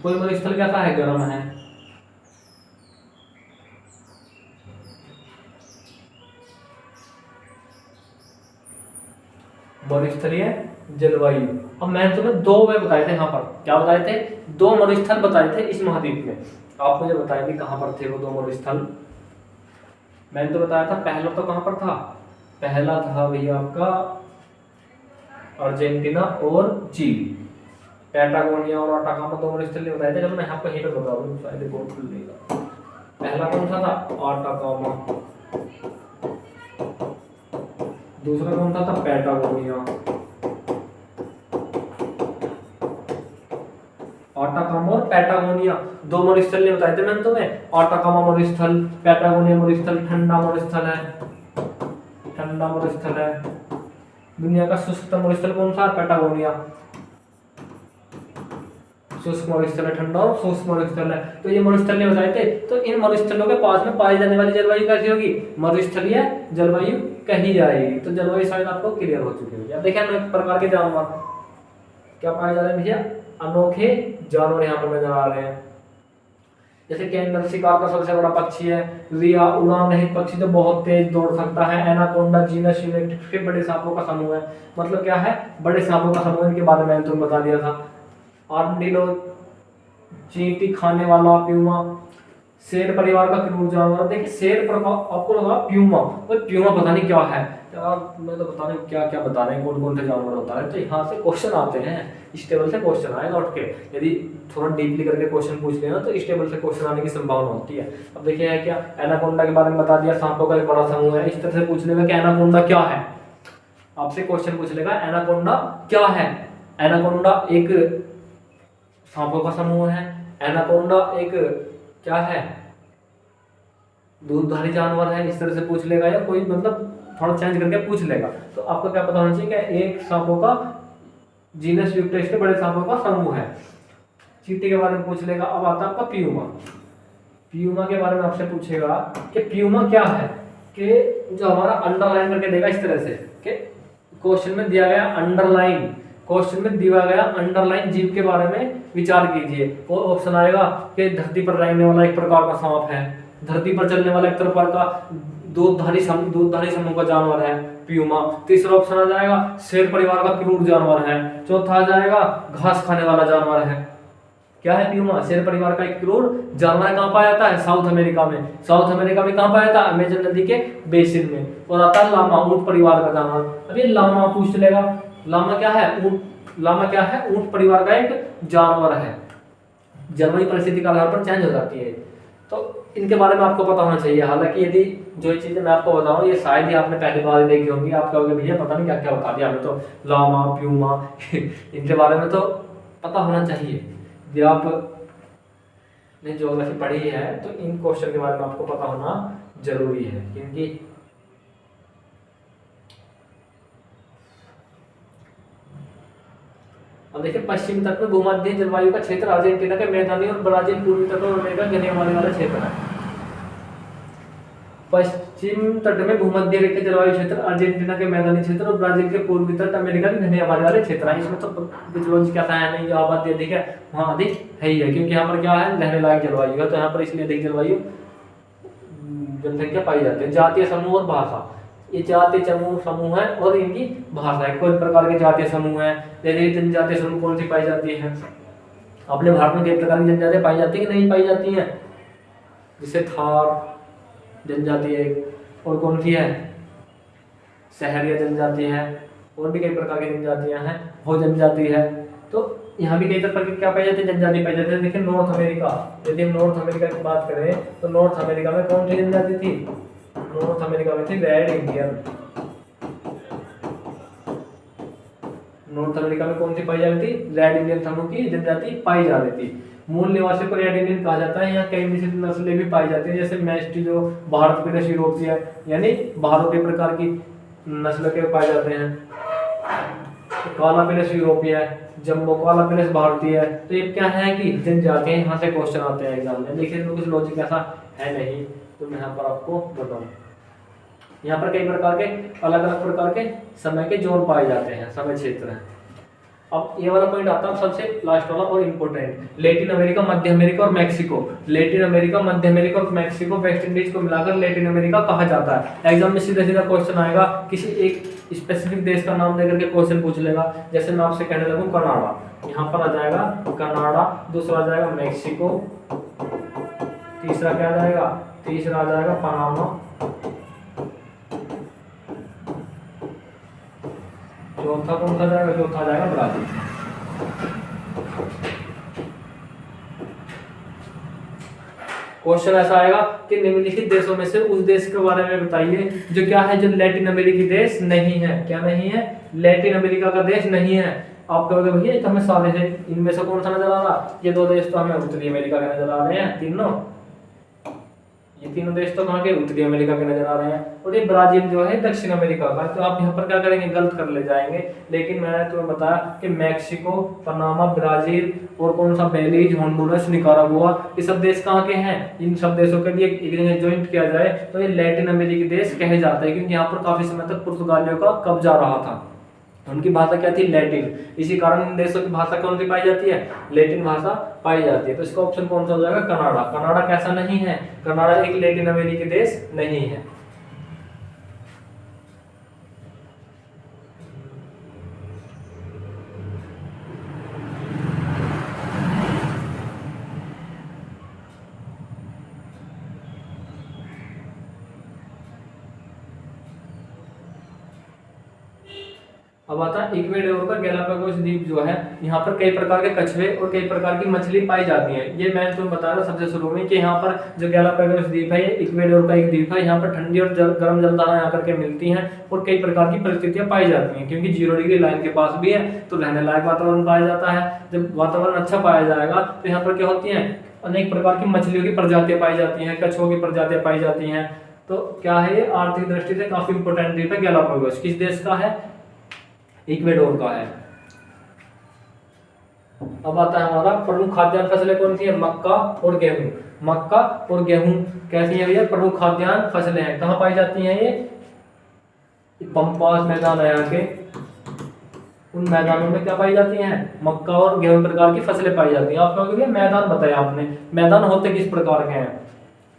कोई मरुस्थल कैसा है, गर्म है। मरुस्थलीय जलवायु। अब मैंने तुम्हें 2 वे बताए थे, यहाँ पर क्या बताए थे, 2 मरुस्थल बताए थे इस महाद्वीप में। आप मुझे बताएंगे कहाँ पर थे वो 2 मरुस्थल। मैंने तो बताया था पहला तो कहाँ पर था, पहला था भैया आपका अर्जेंटीना और चिली। पैटागोनिया और अटाकामा 2 मरुस्थल बताए थे। चलो मैं आपको यहीं पर बता दूं, शायद बोर्ड खुल जाएगा। पहला कौन सा था, अटाकामा, दूसरा कौन सा था, पैटागोनिया। अटाकामा और पैटागोनिया 2 मरुस्थल ने बताए थे मैंने तुम्हें। अटाकामा मरुस्थल, पैटागोनिया मरुस्थल ठंडा मरुस्थल है, ठंडा मरुस्थल है। दुनिया का शुष्क मरुस्थल कौन सा, पैटागोनिया, शुष्क मरुस्थल है, ठंडा और शुष्क मरुस्थल है। तो ये मरुस्थल ने बताए थे। तो इन मरुस्थलों के पास में पाई जाने वाली जलवायु कैसी होगी, मरुस्थलीय जलवायु कही जाएगी। तो जलवायु शायद आपको क्लियर हो चुकी होगी। अब देखिए अनेक प्रकार के जानवर क्या पाए जा रहे हैं भैया, अनोखे जानवर यहाँ पर नजर आ रहे हैं। जैसे कैंगर शिकार का सबसे बड़ा पक्षी है, रिया उड़ान रहित पक्षी जो बहुत तेज दौड़ सकता है, एनाकोंडा जीनस यूनिट के बड़े सांपों का समूह है। मतलब क्या है, बड़े सांपों का समूह, इनके बारे में मैंने तुम्हें बता दिया था। आर्मडिलो चींटी खाने वाला प्यूमा, शेर परिवार का क्रूर जानवर। देखिए शेर पर आपको लगा प्यूमा, वो प्यूमा पता नहीं क्या है यार, मैं तो बता रहा क्या क्या बता रहे हैं, कौन कौन से जानवर होता है। तो यहाँ से क्वेश्चन आते हैं, इस टेबल से क्वेश्चन आएगा उठ के। यदि थोड़ा डीपली करके क्वेश्चन पूछ लेना तो इस टेबल से क्वेश्चन आने की संभावना होती है। अब देखिए है क्या, एनाकोंडा के बारे में बता दिया, सांपों का एक बड़ा समूह है। इस तरह से पूछ लेगा कि एनाकोंडा क्या है, आपसे क्वेश्चन पूछ लेगा एनाकोंडा क्या है। एनाकोंडा एक सांपों का समूह है, एनाकोंडा एक क्या है, दूधधारी जानवर है। इस तरह से पूछ लेगा, या कोई मतलब थोड़ा चेंज करके पूछ लेगा। तो आपको क्या पता होना चाहिए कि एक सांपों का जीनस यूक्टेस के बड़े सांपों का समूह है। चींटी के बारे में पूछ लेगा। अब आता है आपका प्यूमा। प्यूमा के बारे में आपसे पूछेगा कि प्यूमा क्या है, कि जो हमारा अंडरलाइन करके देगा इस तरह से कि क्वेश्चन में दिया गया अंडरलाइन, क्वेश्चन में दिया गया अंडरलाइन जीव के बारे में विचार कीजिए। वो ऑप्शन आएगा कि धरती पर रहने वाला एक प्रकार का सांप है, धरती पर चलने वाला एक प्रकार का दूधधारी समूह का जानवर है प्यूमा। तीसरा ऑप्शन आ जाएगा शेर परिवार का क्रूर जानवर है। चौथा आ जाएगा घास खाने वाला जानवर है। क्या है प्यूमा, शेर परिवार का एक क्रूर जानवर है। कहाँ पाया जाता है, साउथ अमेरिका में। साउथ अमेरिका में कहाँ पाया जाता है, अमेजन नदी के बेसिन में। और आता है लामा, ऊंट परिवार का जानवर। अब ये लामा पूछ लेगा, लामा क्या है, ऊंट, लामा क्या है, ऊंट परिवार का एक जानवर है। जलवायु परिस्थिति के आधार पर चेंज हो जाती है, तो इनके बारे में आपको पता होना चाहिए। हालांकि यदि जो चीजें मैं आपको बताऊं ये शायद ही आपने पहली बार देखी होंगी, आप कहोगे भैया पता नहीं क्या क्या बता दिया हमें, तो लामा प्यूमा इनके बारे में तो पता होना चाहिए। यदि आपने ज्योग्राफी पढ़ी है तो इन क्वेश्चन के बारे में आपको पता होना जरूरी है, क्योंकि अब देखिए पश्चिमी तट में भूमध्य जलवायु का क्षेत्र अर्जेंटीना के मैदानी और ब्राजील पूर्वी तट और अमेरिका घने हिमालय वाला क्षेत्र है। पश्चिम तट में भूमध्य रेखा जलवायु क्षेत्र अर्जेंटीना के मैदानी क्षेत्र और ब्राजील के पूर्वी तट अमेरिका के घने हिमालय वाले क्षेत्र है। इसमें तो विद्रोह क्या है नहीं, जो आबादी अधिक है वहाँ अधिक है ही है, क्योंकि यहाँ पर क्या है रहने लायक जलवायु है, तो यहाँ पर इसलिए अधिक जलवायु जनसंख्या पाई जाती है। जातीय समूह और भाषा, ये जातीय समूह है और इनकी भाषा है। कोई प्रकार के जातीय समूह है, जैसे जनजातीय समूह कौन सी पाई जाती है अपने भारत में, कई प्रकार की जनजातियां पाई जाती है कि नहीं पाई जाती है। जैसे थार जनजाति है, और कौन सी है, शहरीय जनजाति है, और भी कई प्रकार की जनजातियां हैं, वो जनजाति है। तो यहाँ भी कई प्रकार की क्या पाई जाती है, जनजाति पाई जाती है। देखिए नॉर्थ अमेरिका, यदि हम नॉर्थ अमेरिका की बात करें तो नॉर्थ अमेरिका में कौन सी जनजाति थी, नॉर्थ अमेरिका में थी रेड इंडियन। नॉर्थ अमेरिका में कौन सी पाई जाती थी, रेड इंडियन समूह की जनजाति पाई जा रही थी। मूल निवासी को रेड इंडियन कहा जाता है। यहाँ कई मिश्रित नस्लें भी पाई जाती है, जैसे मैस्टी जो भारत पेलस यूरोपीय यानी बाहरों के प्रकार की नस्ल के पाए जाते हैं। काला पेलस यूरोपीय है, जम्बो काला पेलस भारतीय है। तो ये क्या है कि जनजातियां, यहाँ से क्वेश्चन आते हैं एग्जाम में। देखिए इसमें कुछ लॉजिक ऐसा है नहीं, तो मैं यहाँ पर आपको बताऊँ। यहाँ पर कई प्रकार के अलग अलग प्रकार के समय के जोन पाए जाते हैं, समय क्षेत्र है। अब ये वाला पॉइंट आता है सबसे लास्ट वाला और इम्पोर्टेंट, लेटिन अमेरिका, मध्य अमेरिका और मैक्सिको। लेटिन अमेरिका, मध्य अमेरिका और मैक्सिको, वेस्ट इंडीज को मिलाकर लेटिन अमेरिका कहा जाता है। एग्जाम में सीधा सीधा क्वेश्चन आएगा, किसी एक स्पेसिफिक देश का नाम देकर के क्वेश्चन पूछ लेगा। जैसे मैं आपसे कहने लगूँ कनाडा, यहाँ पर आ जाएगा कनाडा, दूसरा आ जाएगा मैक्सिको, तीसरा क्या आ जाएगा, तीसरा आ जाएगा पनामा, चौथा कौन सा जाएगा, चौथा आ जाएगा ब्राजील। क्वेश्चन ऐसा आएगा कि निम्नलिखित देशों में से उस देश के बारे में बताइए जो क्या है, जो लैटिन अमेरिकी देश नहीं है। क्या नहीं है, लैटिन अमेरिका का देश नहीं है। आप कहोगे भैया तो हमें सारे से इनमें से कौन सा नजर आ रहा, ये दो देश तो हमें उत्तरी अमेरिका के नजर आ रहे हैं, तीनों ये तीनों देश तो कहाँ के, उत्तरी अमेरिका के नजर आ रहे हैं। और ये ब्राजील जो है दक्षिण अमेरिका का। तो आप यहाँ पर क्या करेंगे, गलत कर ले जाएंगे। लेकिन मैंने तुम्हें बताया कि मैक्सिको, पनामा, ब्राजील और कौन सा बेलीज, होंडुरस, निकारागुआ, ये सब देश कहाँ के हैं। इन सब देशों के लिए एक जगह ज्वाइंट किया जाए तो ये लैटिन अमेरिकी देश कहे जाते हैं, क्योंकि यहाँ पर काफी समय तक पुर्तगालियों का कब्जा रहा था। उनकी भाषा क्या थी, लैटिन। इसी कारण इन देशों की भाषा कौन सी पाई जाती है, लैटिन भाषा पाई जाती है। तो इसका ऑप्शन कौन सा हो जाएगा, कनाडा। कनाडा कैसा नहीं है, कनाडा एक लैटिन अमेरिकी देश नहीं है। अब आता है इक्वेडोर का गैलापागोस द्वीप जो है, यहाँ पर कई प्रकार के कछुए और कई प्रकार की मछली पाई जाती है। ये मैं तुम्हें बता रहा सबसे शुरू में कि यहाँ पर जो गैलापागोस द्वीप है ये इक्वेडोर का एक द्वीप है। यहाँ पर ठंडी और गर्म जलधाराएं आकर के मिलती हैं और कई प्रकार की परिस्थितियां पाई जाती हैं, क्योंकि 0 डिग्री लाइन के पास भी है तो रहने लायक वातावरण पाया जाता है। जब वातावरण अच्छा पाया जाएगा तो यहाँ पर क्या होती है, अनेक प्रकार की मछलियों की प्रजातियां पाई जाती हैं, कछुओं की प्रजातियां पाई जाती हैं। तो क्या है, ये आर्थिक दृष्टि से काफी इंपोर्टेंट द्वीप है गैलापागोस। किस देश का है, इक्वेडोर का है। अब आता है हमारा प्रमुख खाद्यान्न फसलें कौन सी है, मक्का और गेहूं। मक्का और गेहूं कैसी है भैया, प्रमुख खाद्यान्न फसलें हैं। कहाँ पाई जाती हैं ये, पंपास मैदान है यहाँ के, उन मैदानों में क्या पाई जाती हैं, मक्का और गेहूं प्रकार की फसलें पाई जाती हैं। आप कहोगे भैया मैदान बताया आपने, मैदान होते किस प्रकार के हैं।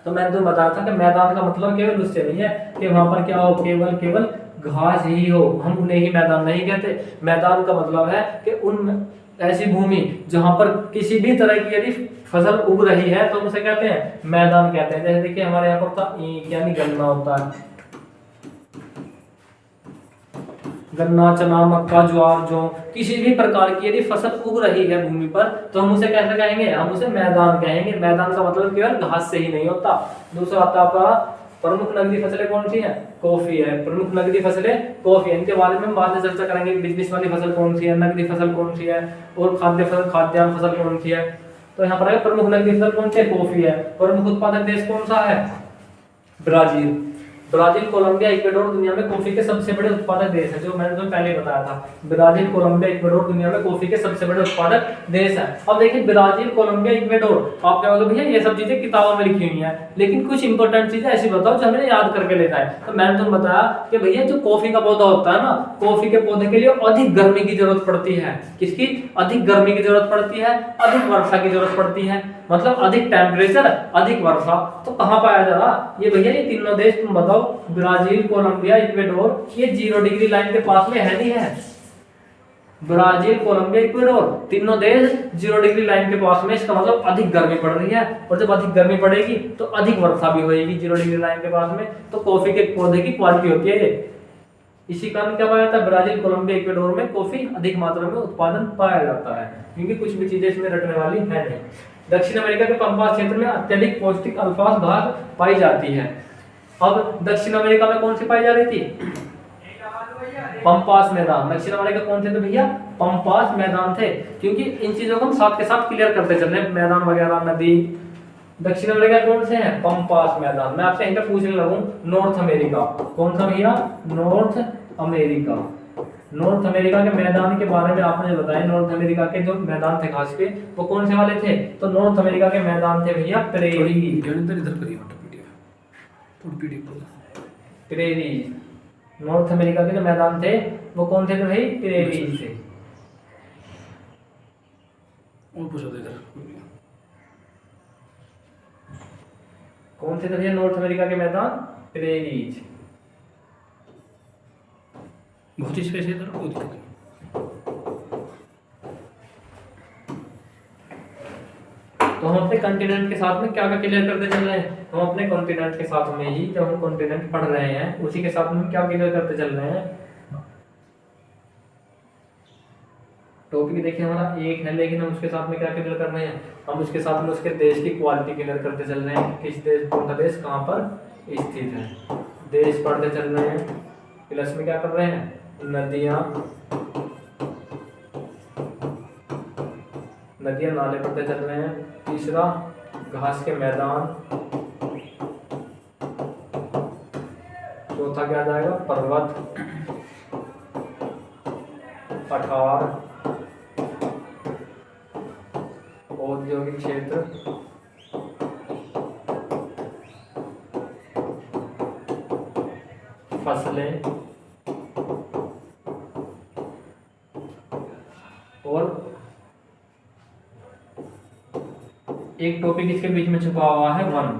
तो मैंने तो बताया था कि मैदान का मतलब केवल उससे नहीं है कि वहां पर क्या हो, केवल घास ही हो, हम उन्हें ही मैदान नहीं कहते। मैदान का मतलब है कि उन ऐसी भूमि जहां पर किसी भी तरह की यदि फसल उग रही है तो उसे कहते हैं मैदान कहते हैं। जैसे देखिए हमारे यहाँ पर होता यानी गन्ना होता है, गन्ना, चना, मक्का, ज्वार, जौ, किसी भी प्रकार की यदि फसल उग रही है भूमि पर तो हम उसे कैसे कहेंगे, हम उसे मैदान कहेंगे। मैदान का मतलब केवल घास से ही नहीं होता। दूसरा आता है आपका प्रमुख नकदी फसलें कौन सी हैं, कॉफी है। प्रमुख नकदी फसलें कॉफी है, इनके बारे में हम बाद में चर्चा करेंगे। बिजनेस वाली फसल कौन सी है, नकदी फसल कौन सी है और खाद्य फसल, खाद्यान्न फसल कौन सी है। तो यहाँ पर है प्रमुख नकदी फसल कौन सी है, कॉफी है। प्रमुख उत्पादक देश कौन सा है, ब्राजील। ब्राजील, कोलंबिया, इक्वेडोर दुनिया में कॉफी के सबसे बड़े उत्पादक देश है, जो मैंने तुम्हें पहले बताया था। ब्राजील, कोलंबिया, इक्वेडोर दुनिया में कॉफी के सबसे बड़े उत्पादक देश है। अब देखिए ब्राजील, कोलंबिया, इक्वेडोर, आप क्या बोलोगे भैया ये सब चीजें किताबों में लिखी हुई हैं, लेकिन कुछ इंपॉर्टेंट चीजें ऐसी बताओ जो हमें याद करके लेना है। तो मैंने तुम्हें बताया कि भैया जो कॉफी का पौधा होता है ना, कॉफी के पौधे के लिए अधिक गर्मी की जरूरत पड़ती है। किसकी, अधिक गर्मी की जरूरत पड़ती है, अधिक वर्षा की जरूरत पड़ती है, मतलब अधिक टेम्परेचर, अधिक वर्षा। तो कहाँ पाया जा रहा, ये भैया ये तीनों देश तुम बताओ, ब्राजील, कोलंबिया, इक्वेडोर, ये 0 डिग्री लाइन के पास में है नहीं है, ब्राजील, कोलंबिया, इक्वाडोर, तीनों देश 0 डिग्री लाइन के पास में। इसका मतलब अधिक गर्मी पड़ रही है, और जब अधिक गर्मी पड़ेगी तो अधिक वर्षा भी होगी 0 डिग्री लाइन के पास में। तो कॉफी के पौधे की क्वालिटी होती है ये। इसी कारण क्या पाया जाता है, ब्राजील, कोलंबिया, इक्वाडोर में कॉफी अधिक मात्रा में उत्पादन पाया जाता है, क्योंकि कुछ भी चीजें इसमें रटने वाली है नहीं। दक्षिण अमेरिका के पंपास क्षेत्र में अत्यधिक पौष्टिक अल्फास घास पाई जाती है। अब दक्षिण अमेरिका में कौन सी पाई जा रही थी, पंपास मैदान। दक्षिण अमेरिका कौन थे तो भैया, पंपास मैदान थे। क्योंकि इन चीजों को हम साथ के साथ क्लियर करते चल रहे हैं, मैदान वगैरह, नदी। दक्षिण अमेरिका कौन से हैं, पंपास मैदान। मैं आपसे यहीं पे पूछने लगूं, नॉर्थ अमेरिका कौन सा भैया, नॉर्थ अमेरिका। नॉर्थ अमेरिका के मैदान के बारे में आपने जो बताया, नॉर्थ अमेरिका के जो मैदान थे घास के, वो कौन से वाले थे, तो नॉर्थ अमेरिका के मैदान थे भैया प्रेरी। प्रेरी, नॉर्थ अमेरिका के जो मैदान थे वो कौन थे तो भाई, प्रेरी थे। और पूछो इधर, कौन से तो भैया नॉर्थ अमेरिका के मैदान, प्रेरीज। बहुत ही स्पेस है इधर, कोई दिक्कत नहीं। तो हम अपने कॉन्टिनेंट के साथ में क्या क्या क्लियर करते चल रहे हैं, हम अपने कॉन्टिनेंट के साथ में ही, जब हम कॉन्टिनेंट पढ़ रहे हैं उसी के साथ में क्या क्लियर करते चल रहे हैं। टॉपिक देखिए हमारा एक है, लेकिन हम उसके साथ में क्या क्लियर कर रहे हैं, हम उसके साथ में उसके देश की क्वालिटी क्लियर करते चल रहे हैं, किस देश, कौन सा देश कहाँ पर स्थित है, देश पढ़ते चल रहे हैं। प्लस में क्या कर रहे हैं, नदियाँ नाले पढ़ते चल रहे हैं। तीसरा, घास के मैदान। चौथा क्या आ जाएगा, पर्वत, पठार, औद्योगिक क्षेत्र, फसलें, और एक टॉपिक इसके बीच में छुपा हुआ है वन,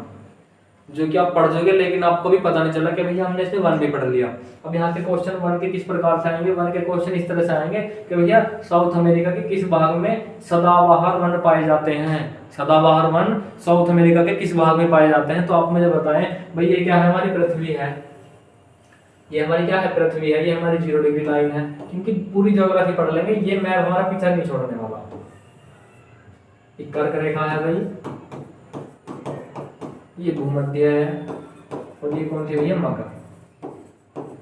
जो कि आप पढ़ जोगे लेकिन आपको भी पता नहीं चला कि भैया हमने इसमें वन भी पढ़ लिया। अब यहाँ के क्वेश्चन वन के किस प्रकार से आएंगे, वन के क्वेश्चन इस तरह से आएंगे कि भैया साउथ अमेरिका के किस भाग में सदाबहार वन पाए जाते हैं, सदाबहार वन साउथ अमेरिका के किस भाग में पाए जाते हैं। तो आप मुझे बताएं भाई, ये क्या है, हमारी पृथ्वी है, ये हमारी क्या है, पृथ्वी है, ये हमारी 0 डिग्री लाइन है। क्योंकि पूरी ज्योग्राफी पढ़ लेंगे, ये मैप हमारा पीछा नहीं छोड़ने वाला। कर्क रेखा है भाई, ये भूमध्य है, और ये कौन सी भैया, मकर।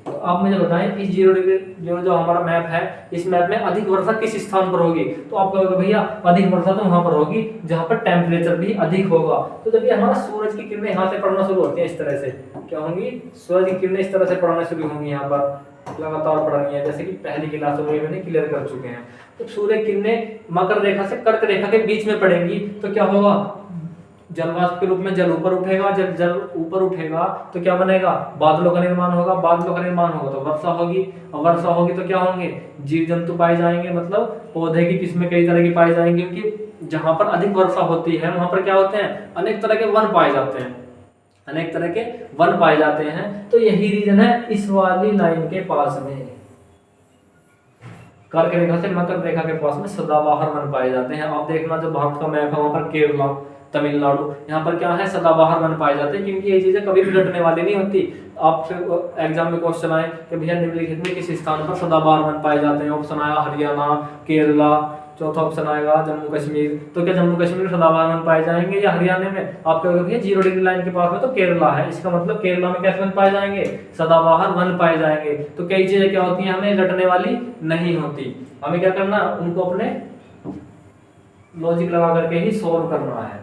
तो आप मुझे बताएं, इस 0 डिग्री जो हमारा मैप है, इस मैप में अधिक वर्षा किस स्थान पर होगी। तो आप कहोगे भैया अधिक वर्षा तो वहां पर होगी जहां पर टेम्परेचर भी अधिक होगा। तो जब ये हमारा सूरज की किरणें यहाँ से पड़ना शुरू होती है, इस तरह से क्या होंगी, सूरज की किरणें इस तरह से पड़ना शुरू होंगी, यहाँ पर लगातार पढ़नी है, जैसे कि पहली क्लास में मैंने क्लियर कर चुके हैं। तो सूर्य किरणें मकर रेखा से कर्क रेखा के बीच में पड़ेंगी, तो क्या होगा, जलवाष्प के रूप में जल ऊपर उठेगा। जब जल ऊपर उठेगा तो क्या बनेगा, बादलों का निर्माण होगा, बादलों का निर्माण होगा तो वर्षा होगी, और वर्षा होगी तो क्या होंगे, जीव जंतु पाए जाएंगे, मतलब पौधे की किस्में कई तरह की पाई जाएंगी। क्योंकि जहां पर अधिक वर्षा होती है वहां पर क्या होते हैं, अनेक तरह के वन पाए जाते हैं, अनेक तरह के वन पाए जाते हैं। तो यही रीजन है इस वाली लाइन के पास में, कर्क रेखा से मकर रेखा के पास में सदाबहार वन पाए जाते हैं। आप देखना जो भारत का मैप है, वहां पर केरला, तमिलनाडु, यहाँ पर क्या है, सदाबहार वन पाए जाते हैं। क्योंकि ये चीजें कभी भी रटने वाली नहीं होती। आपसे एग्जाम में क्वेश्चन आए कि भैया निम्नलिखित में किस स्थान पर सदाबहार वन पाए जाते हैं, ऑप्शन आया हरियाणा, केरला, चौथा ऑप्शन आएगा जम्मू कश्मीर। तो क्या जम्मू कश्मीर में सदाबहार वन पाए जाएंगे या हरियाणा में, आप कहोगे भैया 0 डिग्री लाइन के पास में तो केरला है, इसका मतलब केरला में कैसे वन पाए जाएंगे, सदाबहार वन पाए जाएंगे। तो कई चीजें क्या होती हैं, हमें रटने वाली नहीं होती, हमें क्या करना, उनको अपने लॉजिक लगा करके ही सोल्व करना है।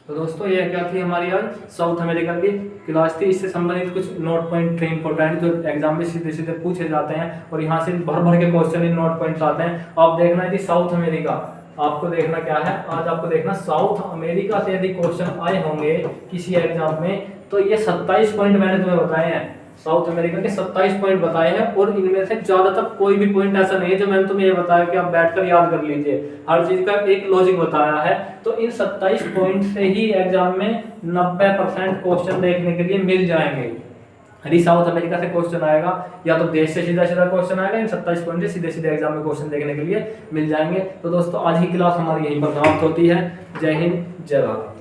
तो दोस्तों ये क्या थी हमारी आज साउथ अमेरिका की क्लास थी। इससे संबंधित कुछ नोट पॉइंट थे इंपॉर्टेंट, जो एग्जाम में सीधे सीधे पूछे जाते हैं और यहाँ से भर भर के क्वेश्चन इन नोट पॉइंट्स आते हैं। आप देखना है कि साउथ अमेरिका, आपको देखना क्या है आज, आपको देखना साउथ अमेरिका से यदि क्वेश्चन आए होंगे किसी एग्जाम में, तो ये 27 पॉइंट मैंने तुम्हें बताए हैं, साउथ अमेरिका के 27 पॉइंट बताए हैं, और इनमें से ज्यादातर कोई भी पॉइंट ऐसा नहीं है जो मैंने तुम्हें ये बताया कि आप बैठकर याद कर लीजिए, हर चीज का एक लॉजिक बताया है। तो इन 27 पॉइंट से ही एग्जाम में 90% क्वेश्चन देखने के लिए मिल जाएंगे। यदि साउथ अमेरिका से क्वेश्चन आएगा या तो देश से सीधा सीधा क्वेश्चन आएगा, इन 27 पॉइंट से सीधे सीधे एग्जाम में क्वेश्चन देखने के लिए मिल जाएंगे। तो दोस्तों आज की क्लास हमारी यहीं पर समाप्त होती है। जय हिंद, जय भारत।